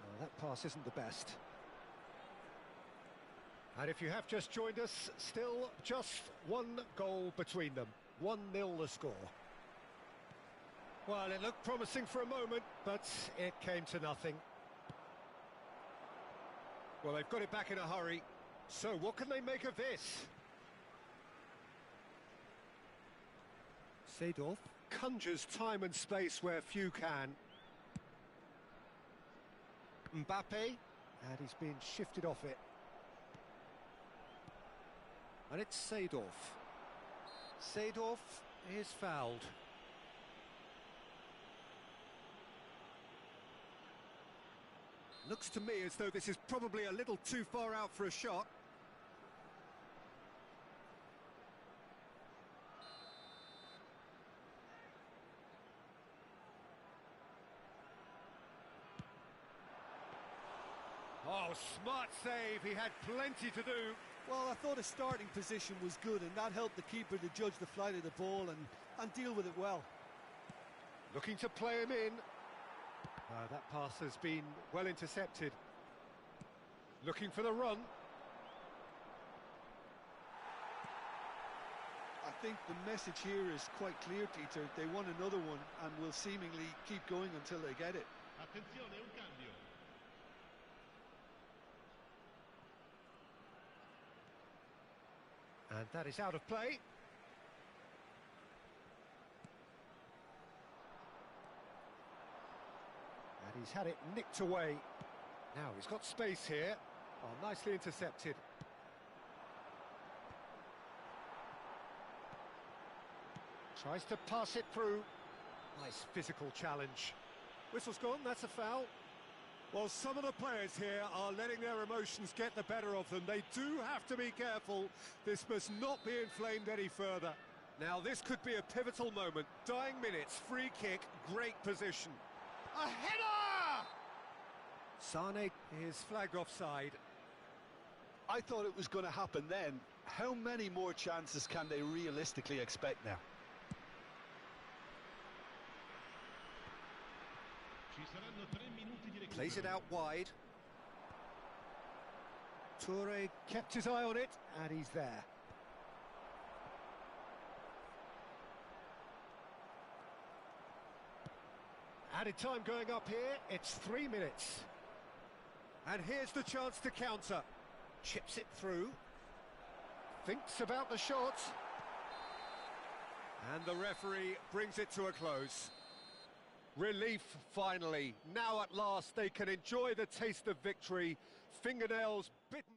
Oh, that pass isn't the best. And if you have just joined us, still just one goal between them. 1-0 the score. Well, it looked promising for a moment, but it came to nothing. Well, they've got it back in a hurry. So what can they make of this? Seedorf conjures time and space where few can. Mbappe, and he's been shifted off it. And it's Seedorf. Seedorf is fouled. Looks to me as though this is probably a little too far out for a shot. Oh, smart save. He had plenty to do. Well, I thought his starting position was good, and that helped the keeper to judge the flight of the ball and deal with it well. Looking to play him in. That pass has been well intercepted. Looking for the run. I think the message here is quite clear, Peter. They want another one and will seemingly keep going until they get it. Attenzione, un cambio. And that is out of play. And he's had it nicked away. Now he's got space here. Oh, nicely intercepted. Tries to pass it through. Nice physical challenge. Whistle's gone, that's a foul. Well, some of the players here are letting their emotions get the better of them. They do have to be careful. This must not be inflamed any further. Now, this could be a pivotal moment. Dying minutes, free kick, great position. A header! Sané is flagged offside. I thought it was going to happen then. How many more chances can they realistically expect now? Ci saranno 3 minuti di recupero. Plays it out wide. Toure kept his eye on it, and he's there. Added time going up here, it's 3 minutes. And here's the chance to counter. Chips it through. Thinks about the shot. And the referee brings it to a close. Relief, finally. Now at last they can enjoy the taste of victory. Fingernails bitten.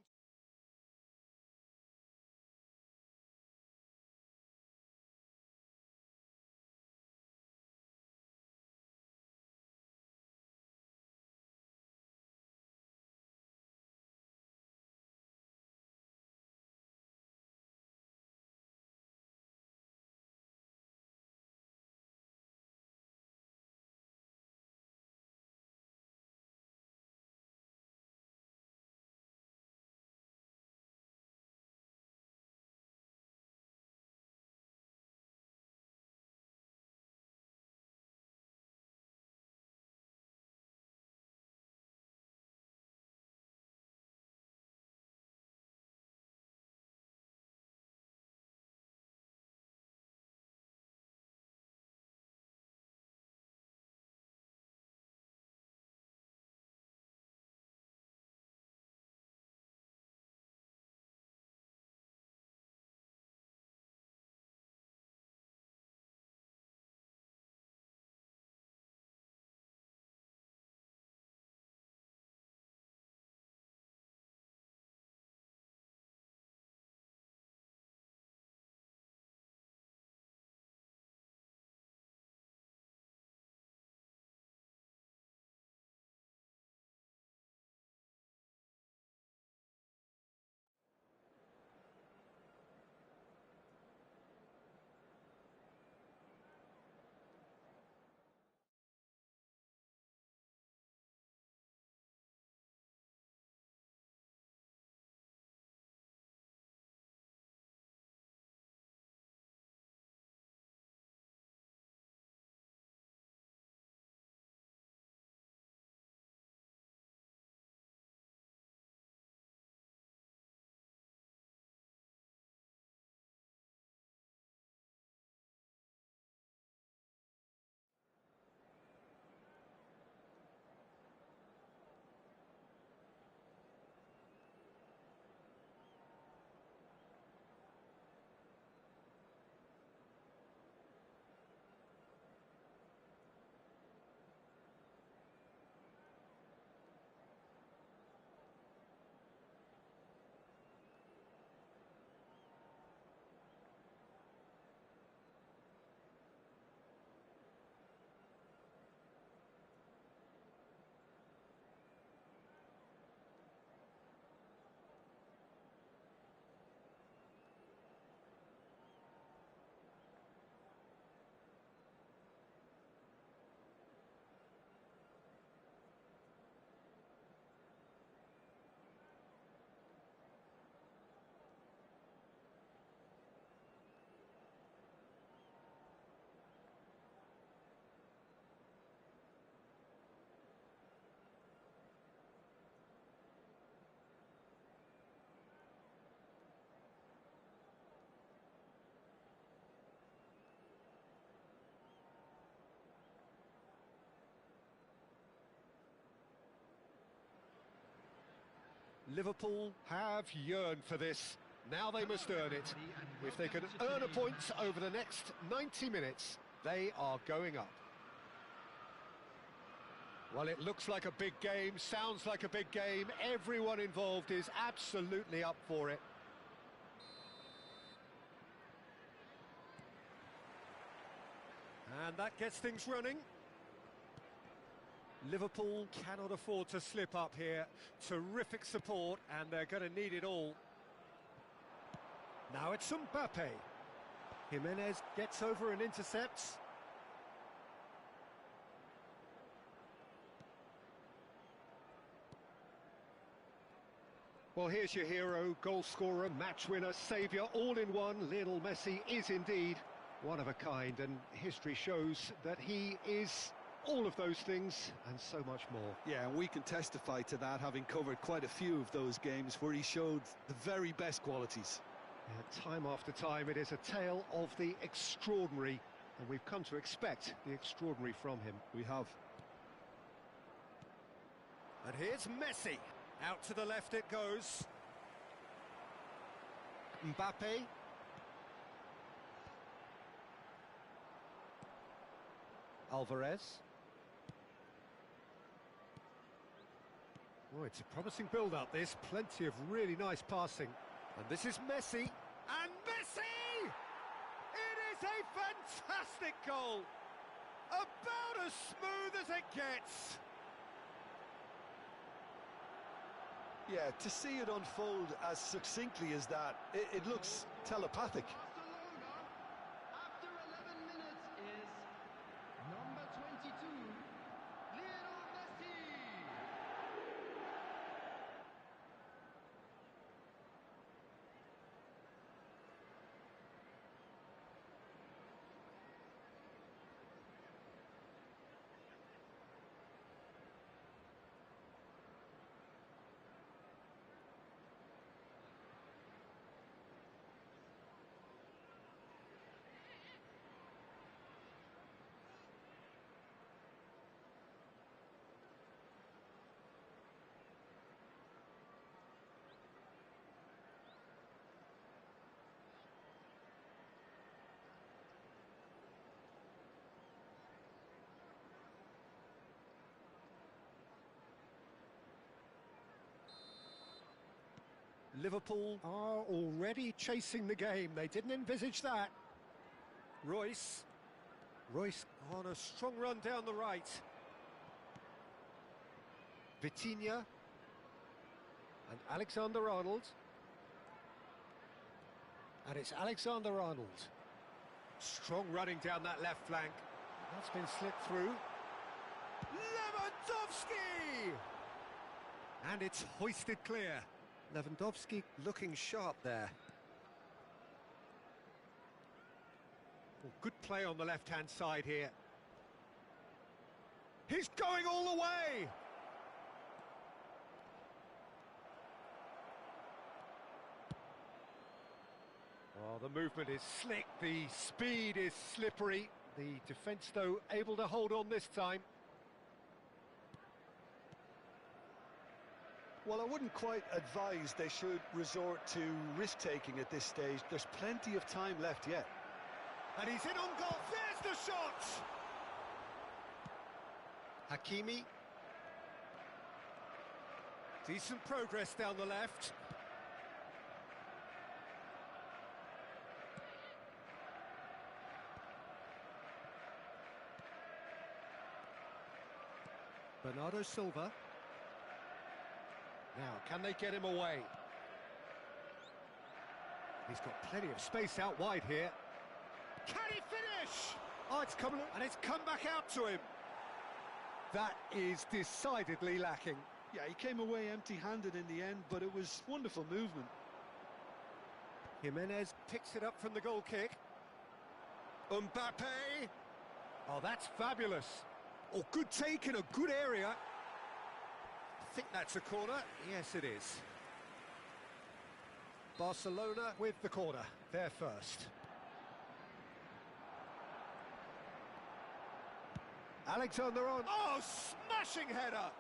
Liverpool have yearned for this. Now they must earn it. If they can earn a point over the next 90 minutes, they are going up. Well, it looks like a big game, sounds like a big game. Everyone involved is absolutely up for it. And that gets things running. Liverpool cannot afford to slip up here. Terrific support, and they're going to need it all. Now it's Mbappe. Jimenez gets over and intercepts. Well, here's your hero, goal scorer, match winner, saviour, all in one. Lionel Messi is indeed one of a kind, and history shows that he is all of those things and so much more. Yeah, and we can testify to that, having covered quite a few of those games where he showed the very best qualities. Yeah, time after time, it is a tale of the extraordinary, and we've come to expect the extraordinary from him. We have. And here's Messi. Out to the left it goes. Mbappe. Alvarez. Oh, it's a promising build-up, this. Plenty of really nice passing. And this is Messi. And Messi! It is a fantastic goal! About as smooth as it gets. Yeah, to see it unfold as succinctly as that, it looks telepathic. After 11 minutes is number 22, Lionel Messi. Liverpool are already chasing the game. They didn't envisage that. Royce. Royce on a strong run down the right. Vitinha. And Alexander-Arnold. And it's Alexander-Arnold. Strong running down that left flank. That's been slipped through. Lewandowski! And it's hoisted clear. Lewandowski looking sharp there. Oh, good play on the left-hand side here. He's going all the way! Oh, the movement is slick, the speed is slippery. The defence, though, able to hold on this time. Well, I wouldn't quite advise they should resort to risk-taking at this stage. There's plenty of time left yet. And he's in on goal. There's the shot! Hakimi. Decent progress down the left. Bernardo Silva. Now, can they get him away? He's got plenty of space out wide here. Can he finish? Oh, it's come, and it's come back out to him. That is decidedly lacking. Yeah, he came away empty-handed in the end, but it was wonderful movement. Jimenez picks it up from the goal kick. Mbappe. Oh, that's fabulous. Oh, good take in a good area. I think that's a corner. Yes, it is. Barcelona with the corner. They're first. Alexander-Arnold. Oh, smashing header!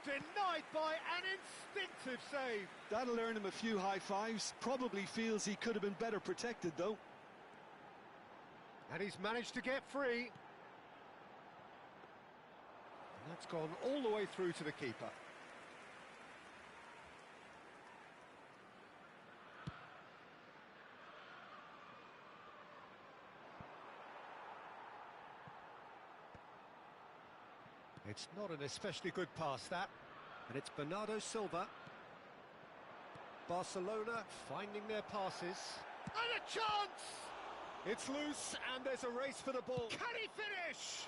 Denied by an instinctive save. That'll earn him a few high fives. Probably feels he could have been better protected, though. And he's managed to get free. And that's gone all the way through to the keeper. It's not an especially good pass, that. And it's Bernardo Silva. Barcelona finding their passes. And a chance! It's loose, and there's a race for the ball. Can he finish?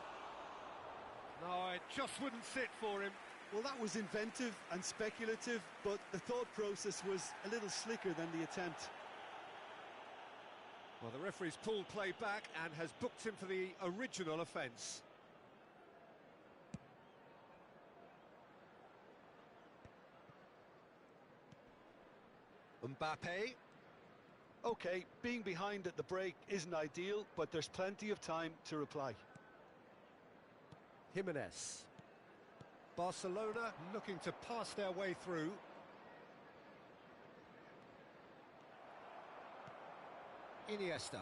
No, it just wouldn't sit for him. Well, that was inventive and speculative, but the thought process was a little slicker than the attempt. Well, the referee's pulled play back and has booked him for the original offence. Mbappe. Okay, being behind at the break isn't ideal, but there's plenty of time to reply. Jimenez. Barcelona looking to pass their way through. Iniesta.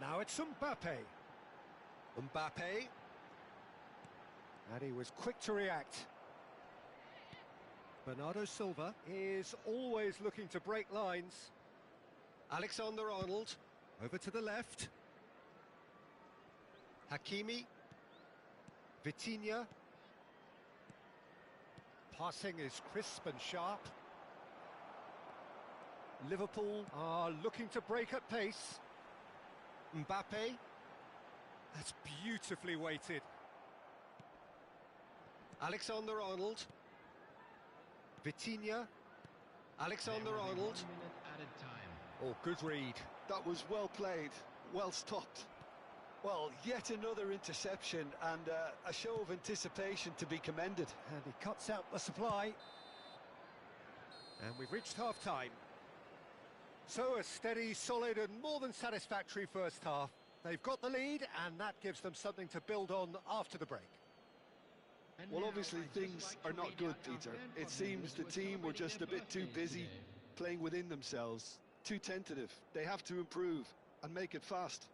Now it's Mbappe. Mbappe. And he was quick to react. Bernardo Silva is always looking to break lines. Alexander-Arnold over to the left. Hakimi. Vitinha. Passing is crisp and sharp. Liverpool are looking to break at pace. Mbappe. That's beautifully weighted. Alexander-Arnold. Vitinha. Alexander-Arnold. 1 minute added time. Oh, good read. That was well played, well stopped. Well, yet another interception and a show of anticipation to be commended. And he cuts out the supply. And we've reached half-time. So a steady, solid and more than satisfactory first half. They've got the lead and that gives them something to build on after the break. And Well, now obviously I'd just things like to are not read good, out our Peter. fan It seems the comments team were with just a somebody bit too their busy birthday today. playing within themselves, too tentative. They have to improve and make it fast.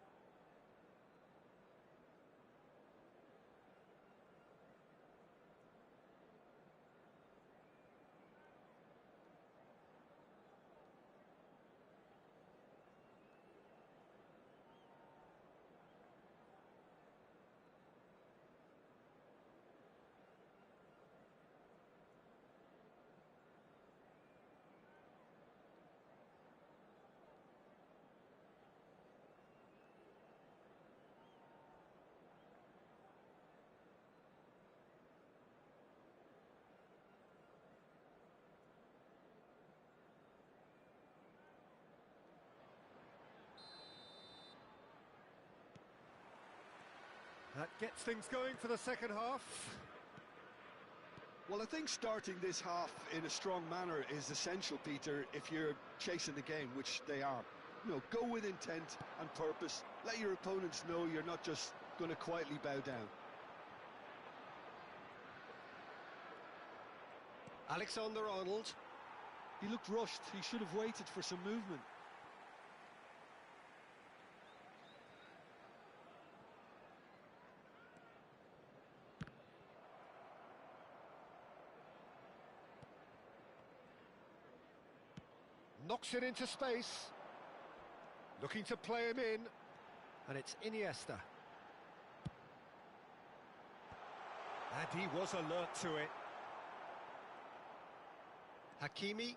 That gets things going for the second half. Well, I think starting this half in a strong manner is essential, Peter, if you're chasing the game, which they are. You know, go with intent and purpose. Let your opponents know you're not just going to quietly bow down. Alexander-Arnold. He looked rushed. He should have waited for some movement. Knocks it into space. Looking to play him in. And it's Iniesta. And he was alert to it. Hakimi.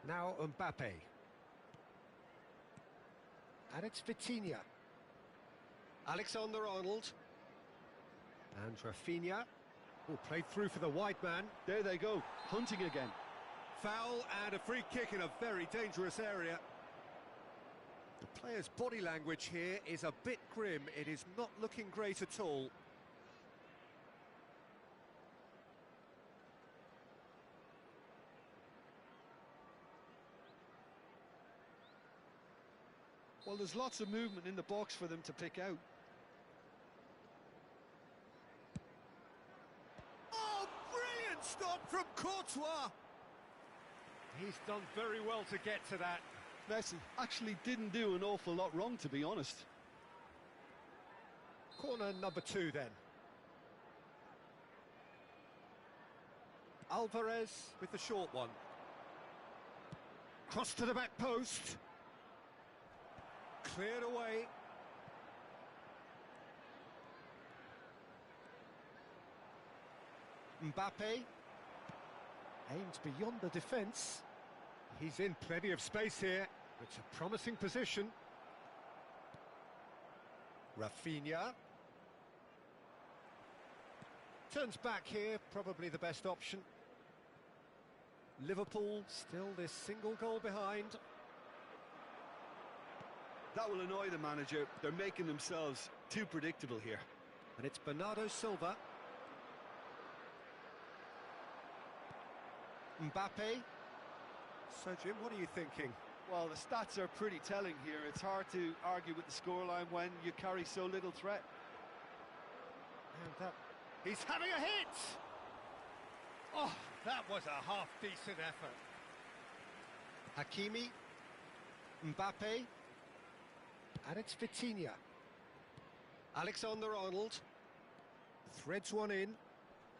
Now Mbappe. And it's Vitinha. Alexander-Arnold. And Rafinha. Oh, played through for the wide man. There they go, hunting again. Foul and a free kick in a very dangerous area. The player's body language here is a bit grim. It is not looking great at all. Well, there's lots of movement in the box for them to pick out. Courtois! He's done very well to get to that. Messi actually didn't do an awful lot wrong, to be honest. Corner number 2 then. Alvarez with the short one. Cross to the back post. Cleared away. Mbappe. Aimed beyond the defence. He's in plenty of space here. It's a promising position. Rafinha. Turns back here, probably the best option. Liverpool still this single goal behind. That will annoy the manager. They're making themselves too predictable here. And it's Bernardo Silva. Mbappe. So, Jim, what are you thinking? Well, the stats are pretty telling here. It's hard to argue with the scoreline when you carry so little threat. And he's having a hit! Oh, that was a half-decent effort. Hakimi. Mbappe. And it's Vitinha. Alexander-Arnold. Threads one in.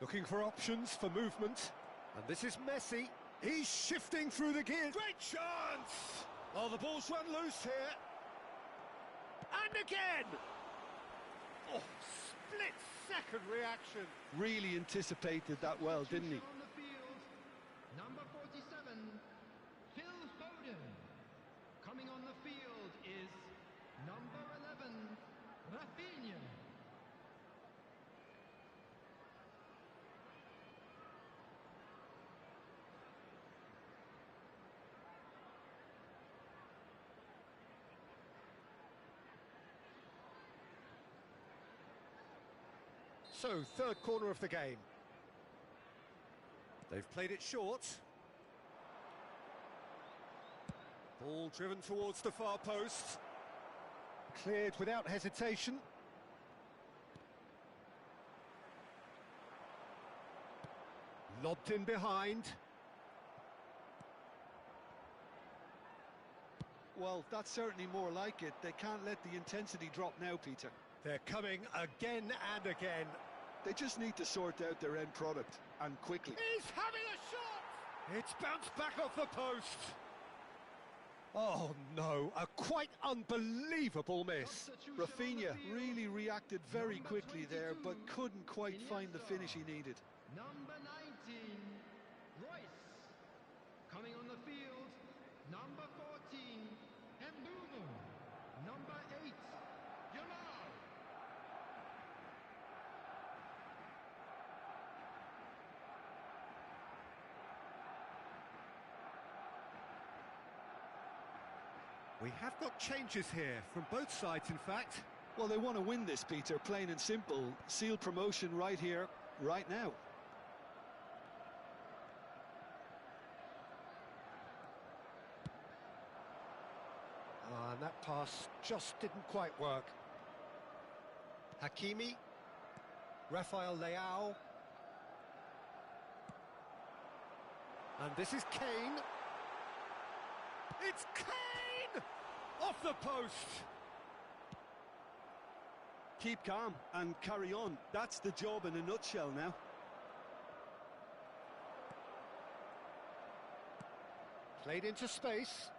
Looking for options for movement. And this is Messi. He's shifting through the gears. Great chance! Oh, the ball's run loose here. And again! Oh, split-second reaction. Really anticipated that well, didn't he? On the field, number 47, Phil Foden. Coming on the field is number 11, Rafinha. So, third corner of the game. They've played it short. Ball driven towards the far post. Cleared without hesitation. Lobbed in behind. Well, that's certainly more like it. They can't let the intensity drop now, Peter. They're coming again and again. They just need to sort out their end product, and quickly. He's having a shot! It's bounced back off the post. Oh no, a quite unbelievable miss. Rafinha really reacted very quickly there, but couldn't quite find the finish he needed. Number 19, Royce. Coming on the field, number 14, Mbumo. Number 8, Yamal. We have got changes here, from both sides in fact. Well, they want to win this, Peter, plain and simple. Seal promotion right here, right now. And that pass just didn't quite work. Hakimi. Rafael Leao. And this is Kane. It's Kane! Off the post! Keep calm and carry on. That's the job in a nutshell now. Played into space.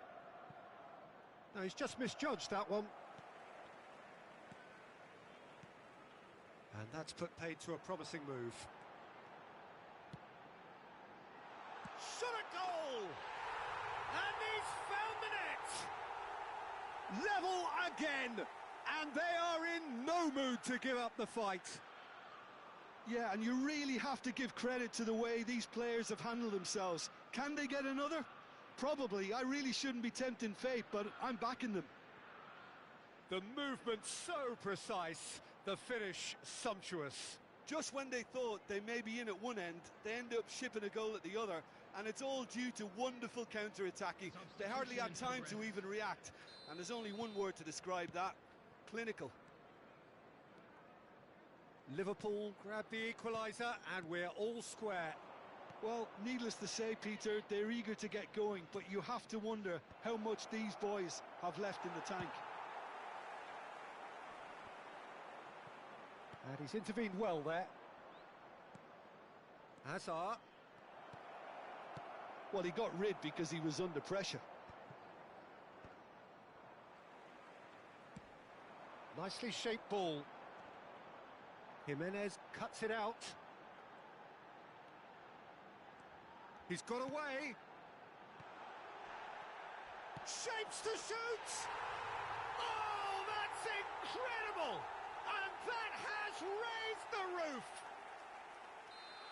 No, he's just misjudged that one. And that's put paid to a promising move. Shot a goal! And he's found the net! Level again! And they are in no mood to give up the fight. Yeah, and you really have to give credit to the way these players have handled themselves. Can they get another? Probably. I really shouldn't be tempting fate, but I'm backing them. The movement so precise, the finish sumptuous. Just when they thought they may be in at one end, they end up shipping a goal at the other, and it's all due to wonderful counter-attacking. They hardly had time to even react, and there's only one word to describe that: clinical. Liverpool grab the equaliser, and we're all square. Well, needless to say, Peter, they're eager to get going, but you have to wonder how much these boys have left in the tank. And he's intervened well there. Hazard. Well, he got rid because he was under pressure. Nicely shaped ball. Jimenez cuts it out. He's got away. Shapes to shoot! Oh, that's incredible! And that has raised the roof!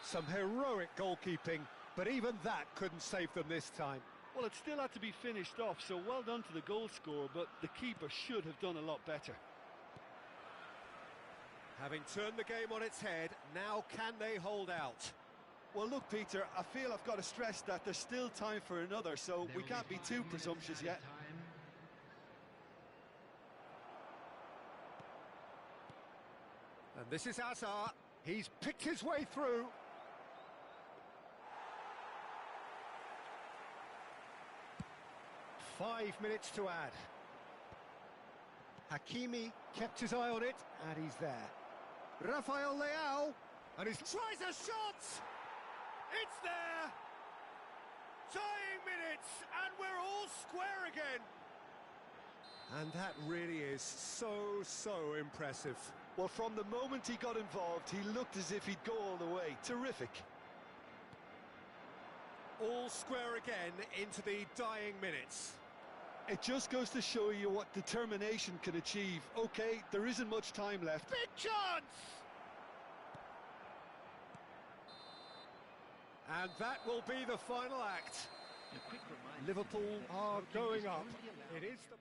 Some heroic goalkeeping, but even that couldn't save them this time. Well, it still had to be finished off, so well done to the goal scorer, but the keeper should have done a lot better. Having turned the game on its head, now can they hold out? Well, look, Peter, I feel I've got to stress that there's still time for another, so we can't be too presumptuous yet. And this is Hazard. He's picked his way through. Five minutes to add. Hakimi kept his eye on it, and he's there. Rafael Leao, and he tries a shot! It's there! Dying minutes, and we're all square again! And that really is so impressive. Well, from the moment he got involved, he looked as if he'd go all the way. Terrific. All square again into the dying minutes. It just goes to show you what determination can achieve. Okay, there isn't much time left. Big chance! And that will be the final act. Liverpool are going up. It is the...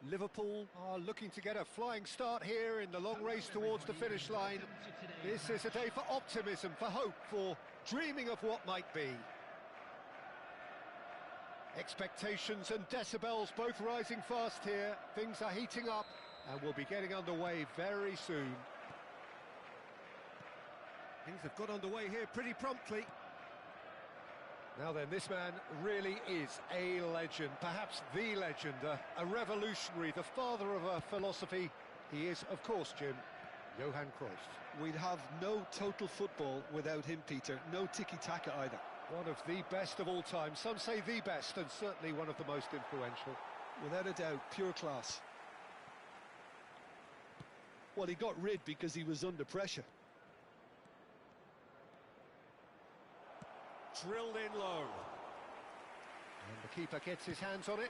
Liverpool are looking to get a flying start here in the long race towards the finish line. This is a day for optimism, for hope, for dreaming of what might be. Expectations and decibels both rising fast here. Things are heating up and we'll be getting underway very soon. Things have got underway here pretty promptly. Now then, this man really is a legend, perhaps the legend, a revolutionary, the father of a philosophy. He is, of course, Jim, Johan Cruyff. We'd have no total football without him, Peter. No tiki-taka either. One of the best of all time. Some say the best, and certainly one of the most influential. Without a doubt, pure class. Well, he got rid because he was under pressure. Drilled in low. And the keeper gets his hands on it.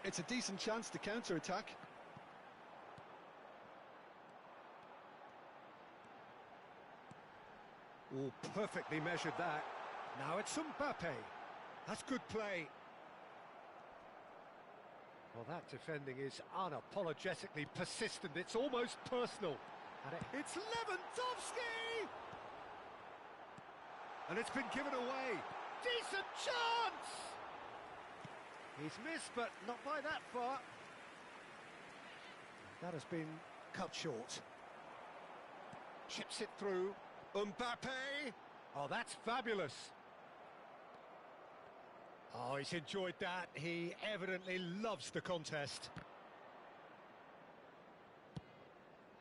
It's a decent chance to counter-attack. Oh, perfectly measured that. Now it's Mbappe. That's good play. Well, that defending is unapologetically persistent. It's almost personal. And it's Lewandowski! And it's been given away. Decent chance! He's missed, but not by that far. That has been cut short. Chips it through. Mbappe! Oh, that's fabulous. Oh, he's enjoyed that. He evidently loves the contest.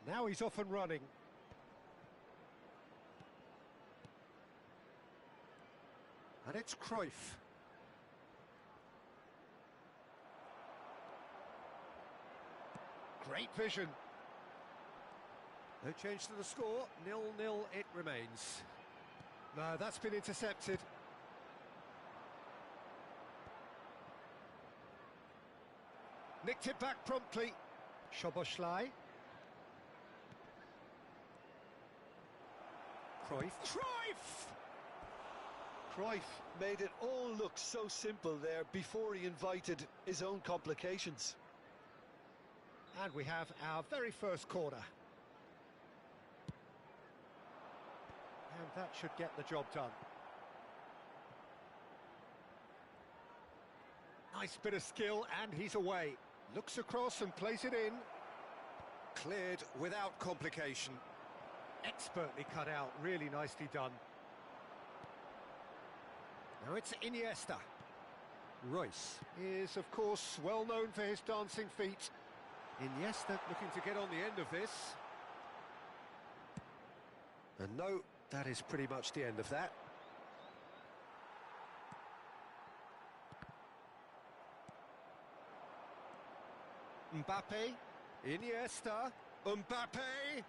Now he's off and running. And it's Cruyff. Great vision. No change to the score. 0-0 it remains. No, that's been intercepted. Nicked it back promptly. Szoboszlai. Cruyff. Cruyff! Cruyff made it all look so simple there before he invited his own complications. And we have our very first corner. And that should get the job done. Nice bit of skill, and he's away. Looks across and plays it in. Cleared without complication. Expertly cut out, really nicely done. Now it's Iniesta. Royce is, of course, well known for his dancing feet. Iniesta looking to get on the end of this. And no, that is pretty much the end of that. Mbappe, Iniesta, Mbappe,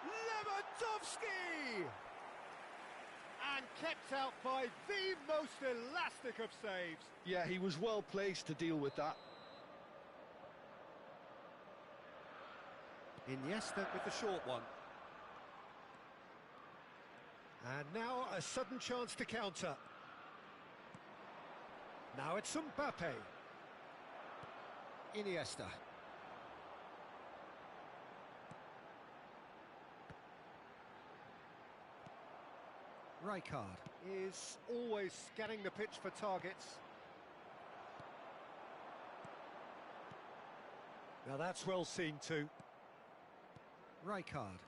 Lewandowski! And kept out by the most elastic of saves. Yeah, he was well placed to deal with that. Iniesta with the short one. And now a sudden chance to counter. Now it's Mbappe. Iniesta. Rijkaard is always scanning the pitch for targets. Now that's well seen too. Rijkaard.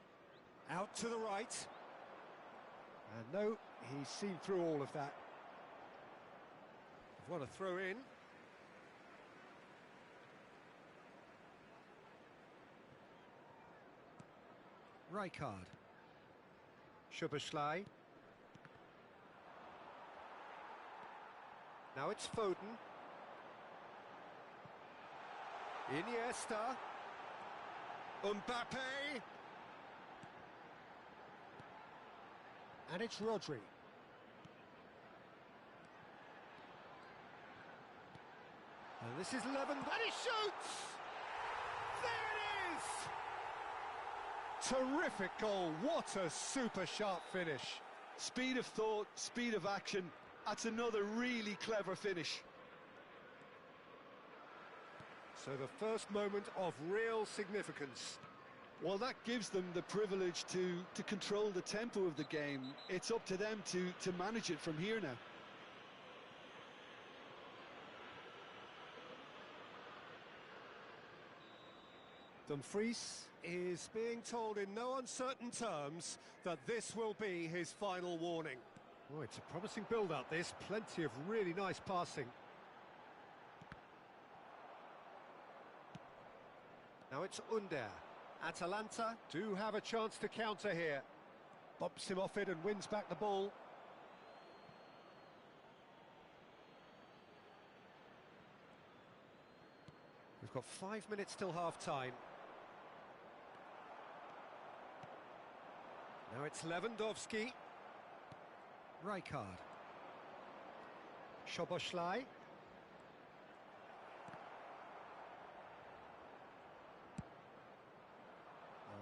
Out to the right. And no, he's seen through all of that. What a throw in. Rijkaard. Szoboszlai. Now it's Foden. Iniesta. Mbappe. And it's Rodri. And this is Lewandowski. And he shoots! There it is! Terrific goal. What a super sharp finish. Speed of thought, speed of action. That's another really clever finish. So the first moment of real significance. Well, that gives them the privilege to control the tempo of the game. It's up to them to manage it from here now. Dumfries is being told in no uncertain terms that this will be his final warning. Oh, it's a promising build-up, this. Plenty of really nice passing. Now it's Under. Atalanta do have a chance to counter here. Bumps him off it and wins back the ball. We've got 5 minutes till half-time. Now it's Lewandowski. Rijkaard. Szoboszlai.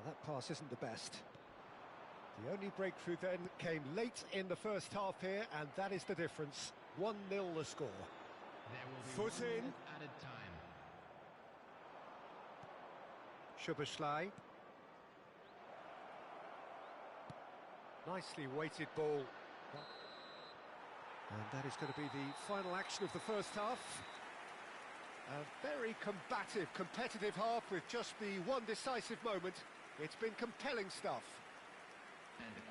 That pass isn't the best. The only breakthrough then came late in the first half here, and that is the difference. 1-0 the score. There will be Foot 1 in. minute added time. Szoboszlai. Nicely weighted ball. And that is going to be the final action of the first half. A very combative, competitive half with just the one decisive moment. It's been compelling stuff.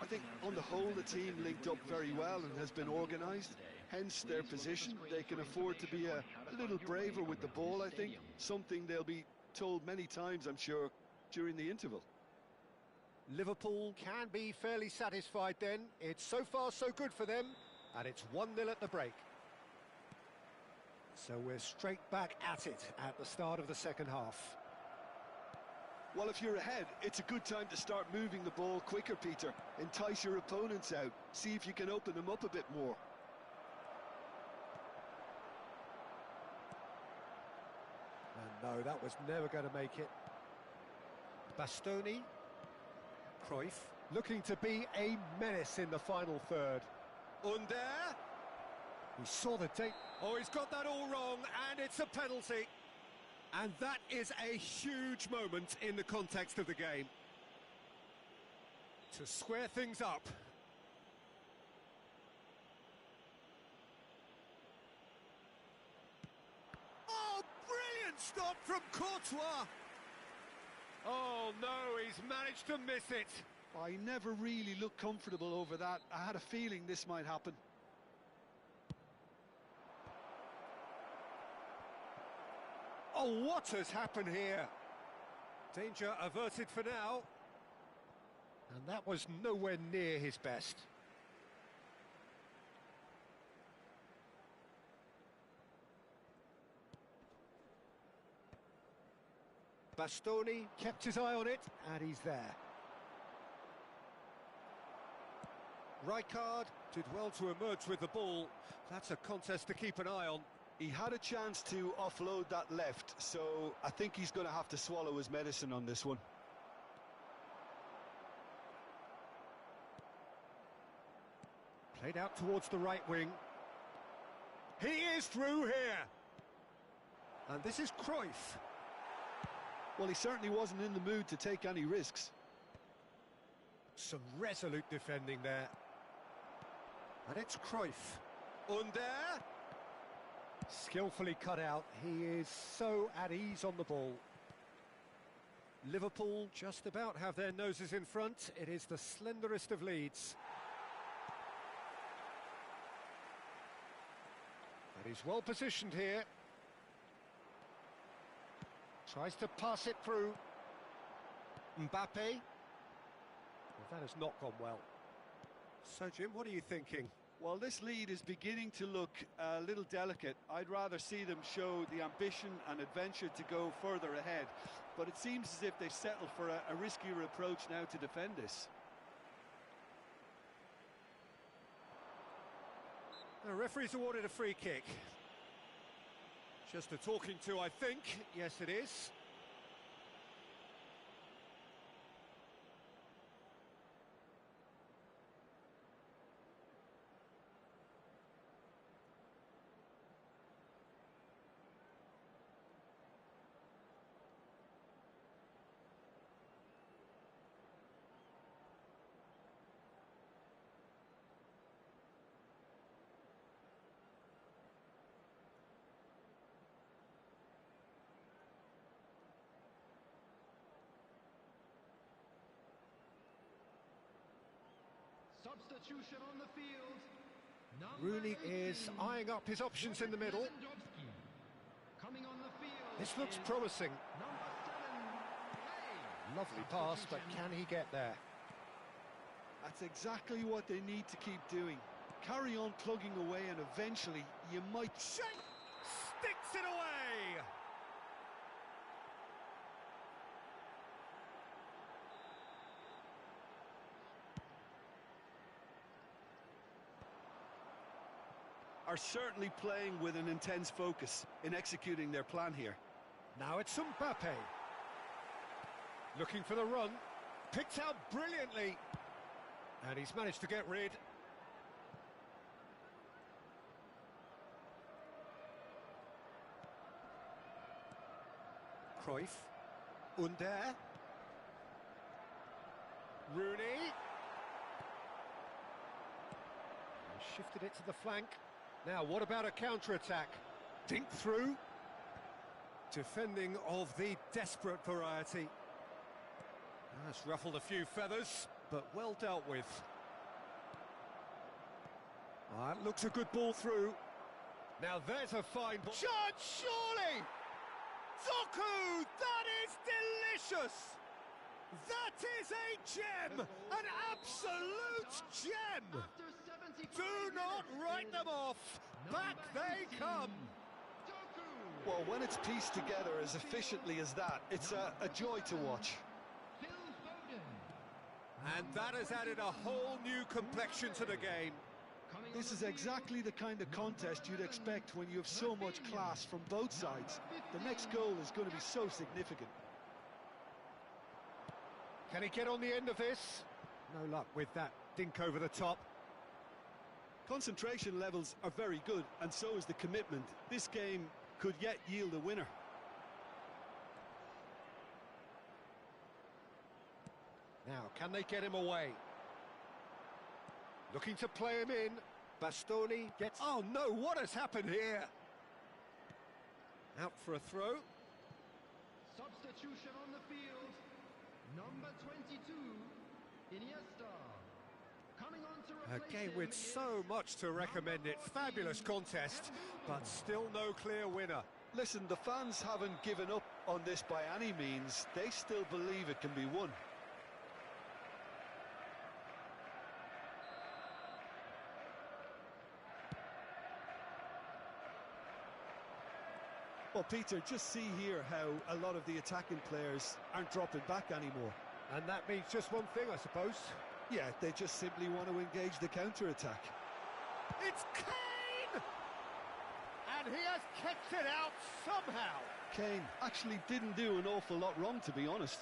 I think on the whole the team linked up very well and has been organised, hence their position. They can afford to be a little braver with the ball, I think, something they'll be told many times, I'm sure, during the interval. Liverpool can be fairly satisfied then. It's so far so good for them, and it's 1-0 at the break. So we're straight back at it at the start of the second half. Well, if you're ahead, it's a good time to start moving the ball quicker, Peter. Entice your opponents out. See if you can open them up a bit more. And no, that was never going to make it. Bastoni. Cruyff, looking to be a menace in the final third. Under. He saw the tape. Oh, he's got that all wrong, and it's a penalty. And that is a huge moment in the context of the game. To square things up. Oh, brilliant stop from Courtois. Oh, no, he's managed to miss it. I never really looked comfortable over that. I had a feeling this might happen. Oh, what has happened here? Danger averted for now. And that was nowhere near his best. Bastoni kept his eye on it, and he's there. Rijkaard did well to emerge with the ball. That's a contest to keep an eye on. He had a chance to offload that left, so I think he's going to have to swallow his medicine on this one. Played out towards the right wing. He is through here. And this is Cruyff. Well, he certainly wasn't in the mood to take any risks. Some resolute defending there. And it's Cruyff. Under. Skillfully cut out. He is so at ease on the ball. Liverpool just about have their noses in front. It is the slenderest of leads. And he's well positioned here. Tries to pass it through. Mbappe. Well, that has not gone well. So, Jim, what are you thinking? Well, this lead is beginning to look a little delicate. I'd rather see them show the ambition and adventure to go further ahead. But it seems as if they've settled for a riskier approach now to defend this. The referee's awarded a free kick. Just a talking to, I think. Yes, it is. Substitution on the field. Number Rooney is 18, eyeing up his options in the middle. Lewandowski. Coming on the field. This looks is promising. Number 7, Hay. Lovely pass, but can he get there? That's exactly what they need to keep doing. Carry on plugging away and eventually you might... Shank sticks it away! Are certainly playing with an intense focus in executing their plan here. Now it's Mbappe. Looking for the run. Picked out brilliantly. And he's managed to get rid. Cruyff. Under. Rooney. And shifted it to the flank. Now, what about a counter-attack? Dink through. Defending of the desperate variety. That's ruffled a few feathers, but well dealt with. That looks a good ball through. Now there's a fine ball. Chance, surely! Doku! That is delicious! That is a gem! An absolute gem! After 75 Do not minutes, write is them off! Back number they 18, come! Doku. Well, when it's pieced together as efficiently as that, it's a joy to watch. Phil Foden. And that has added a whole new complexion to the game. Coming on This the is field, exactly the kind of contest you'd expect when you have so much class from both sides. The next goal is going to be so significant. Can he get on the end of this? No luck with that dink over the top. Concentration levels are very good, and so is the commitment. This game could yet yield a winner. Now, can they get him away? Looking to play him in. Bastoni gets... Oh no, what has happened here? Out for a throw. Substitution on the field. Number 22, Iniesta. Coming on to replace Again, him with is so much to recommend it. Fabulous contest, but still no clear winner. Listen, the fans haven't given up on this by any means. They still believe it can be won. Well, Peter, just see here how a lot of the attacking players aren't dropping back anymore. And that means just one thing, I suppose. Yeah, they just simply want to engage the counter-attack. It's Kane! And he has kept it out somehow. Kane actually didn't do an awful lot wrong, to be honest.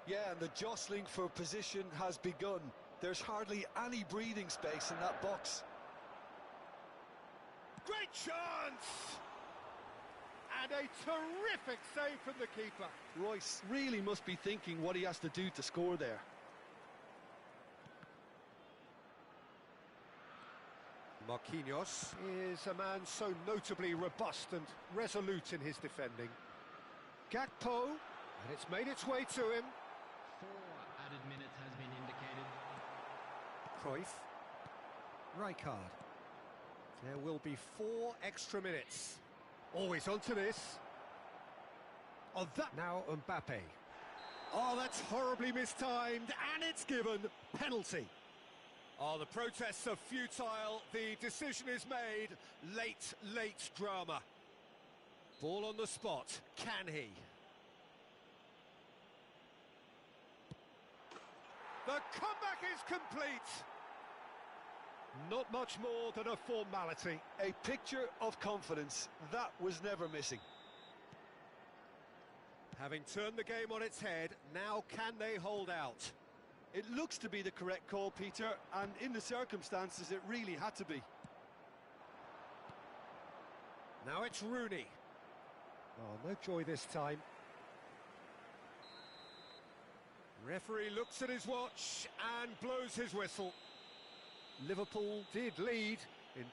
Yeah, and the jostling for position has begun. There's hardly any breathing space in that box. Great chance! And a terrific save from the keeper. Royce really must be thinking what he has to do to score there. Marquinhos is a man so notably robust and resolute in his defending. Gakpo, and it's made its way to him. 4 added minutes has been indicated. Cruyff. Rijkaard. There will be 4 extra minutes. Always onto this. Oh, that now Mbappe. Oh, that's horribly mistimed, and it's given. Penalty. Oh, the protests are futile. The decision is made. Late drama. Ball on the spot. Can he? The comeback is complete. Not much more than a formality. A picture of confidence. That was never missing. Having turned the game on its head, now can they hold out? It looks to be the correct call, Peter, and in the circumstances it really had to be. Now it's Rooney. Oh, no joy this time. Referee looks at his watch and blows his whistle. Liverpool did lead. Indeed.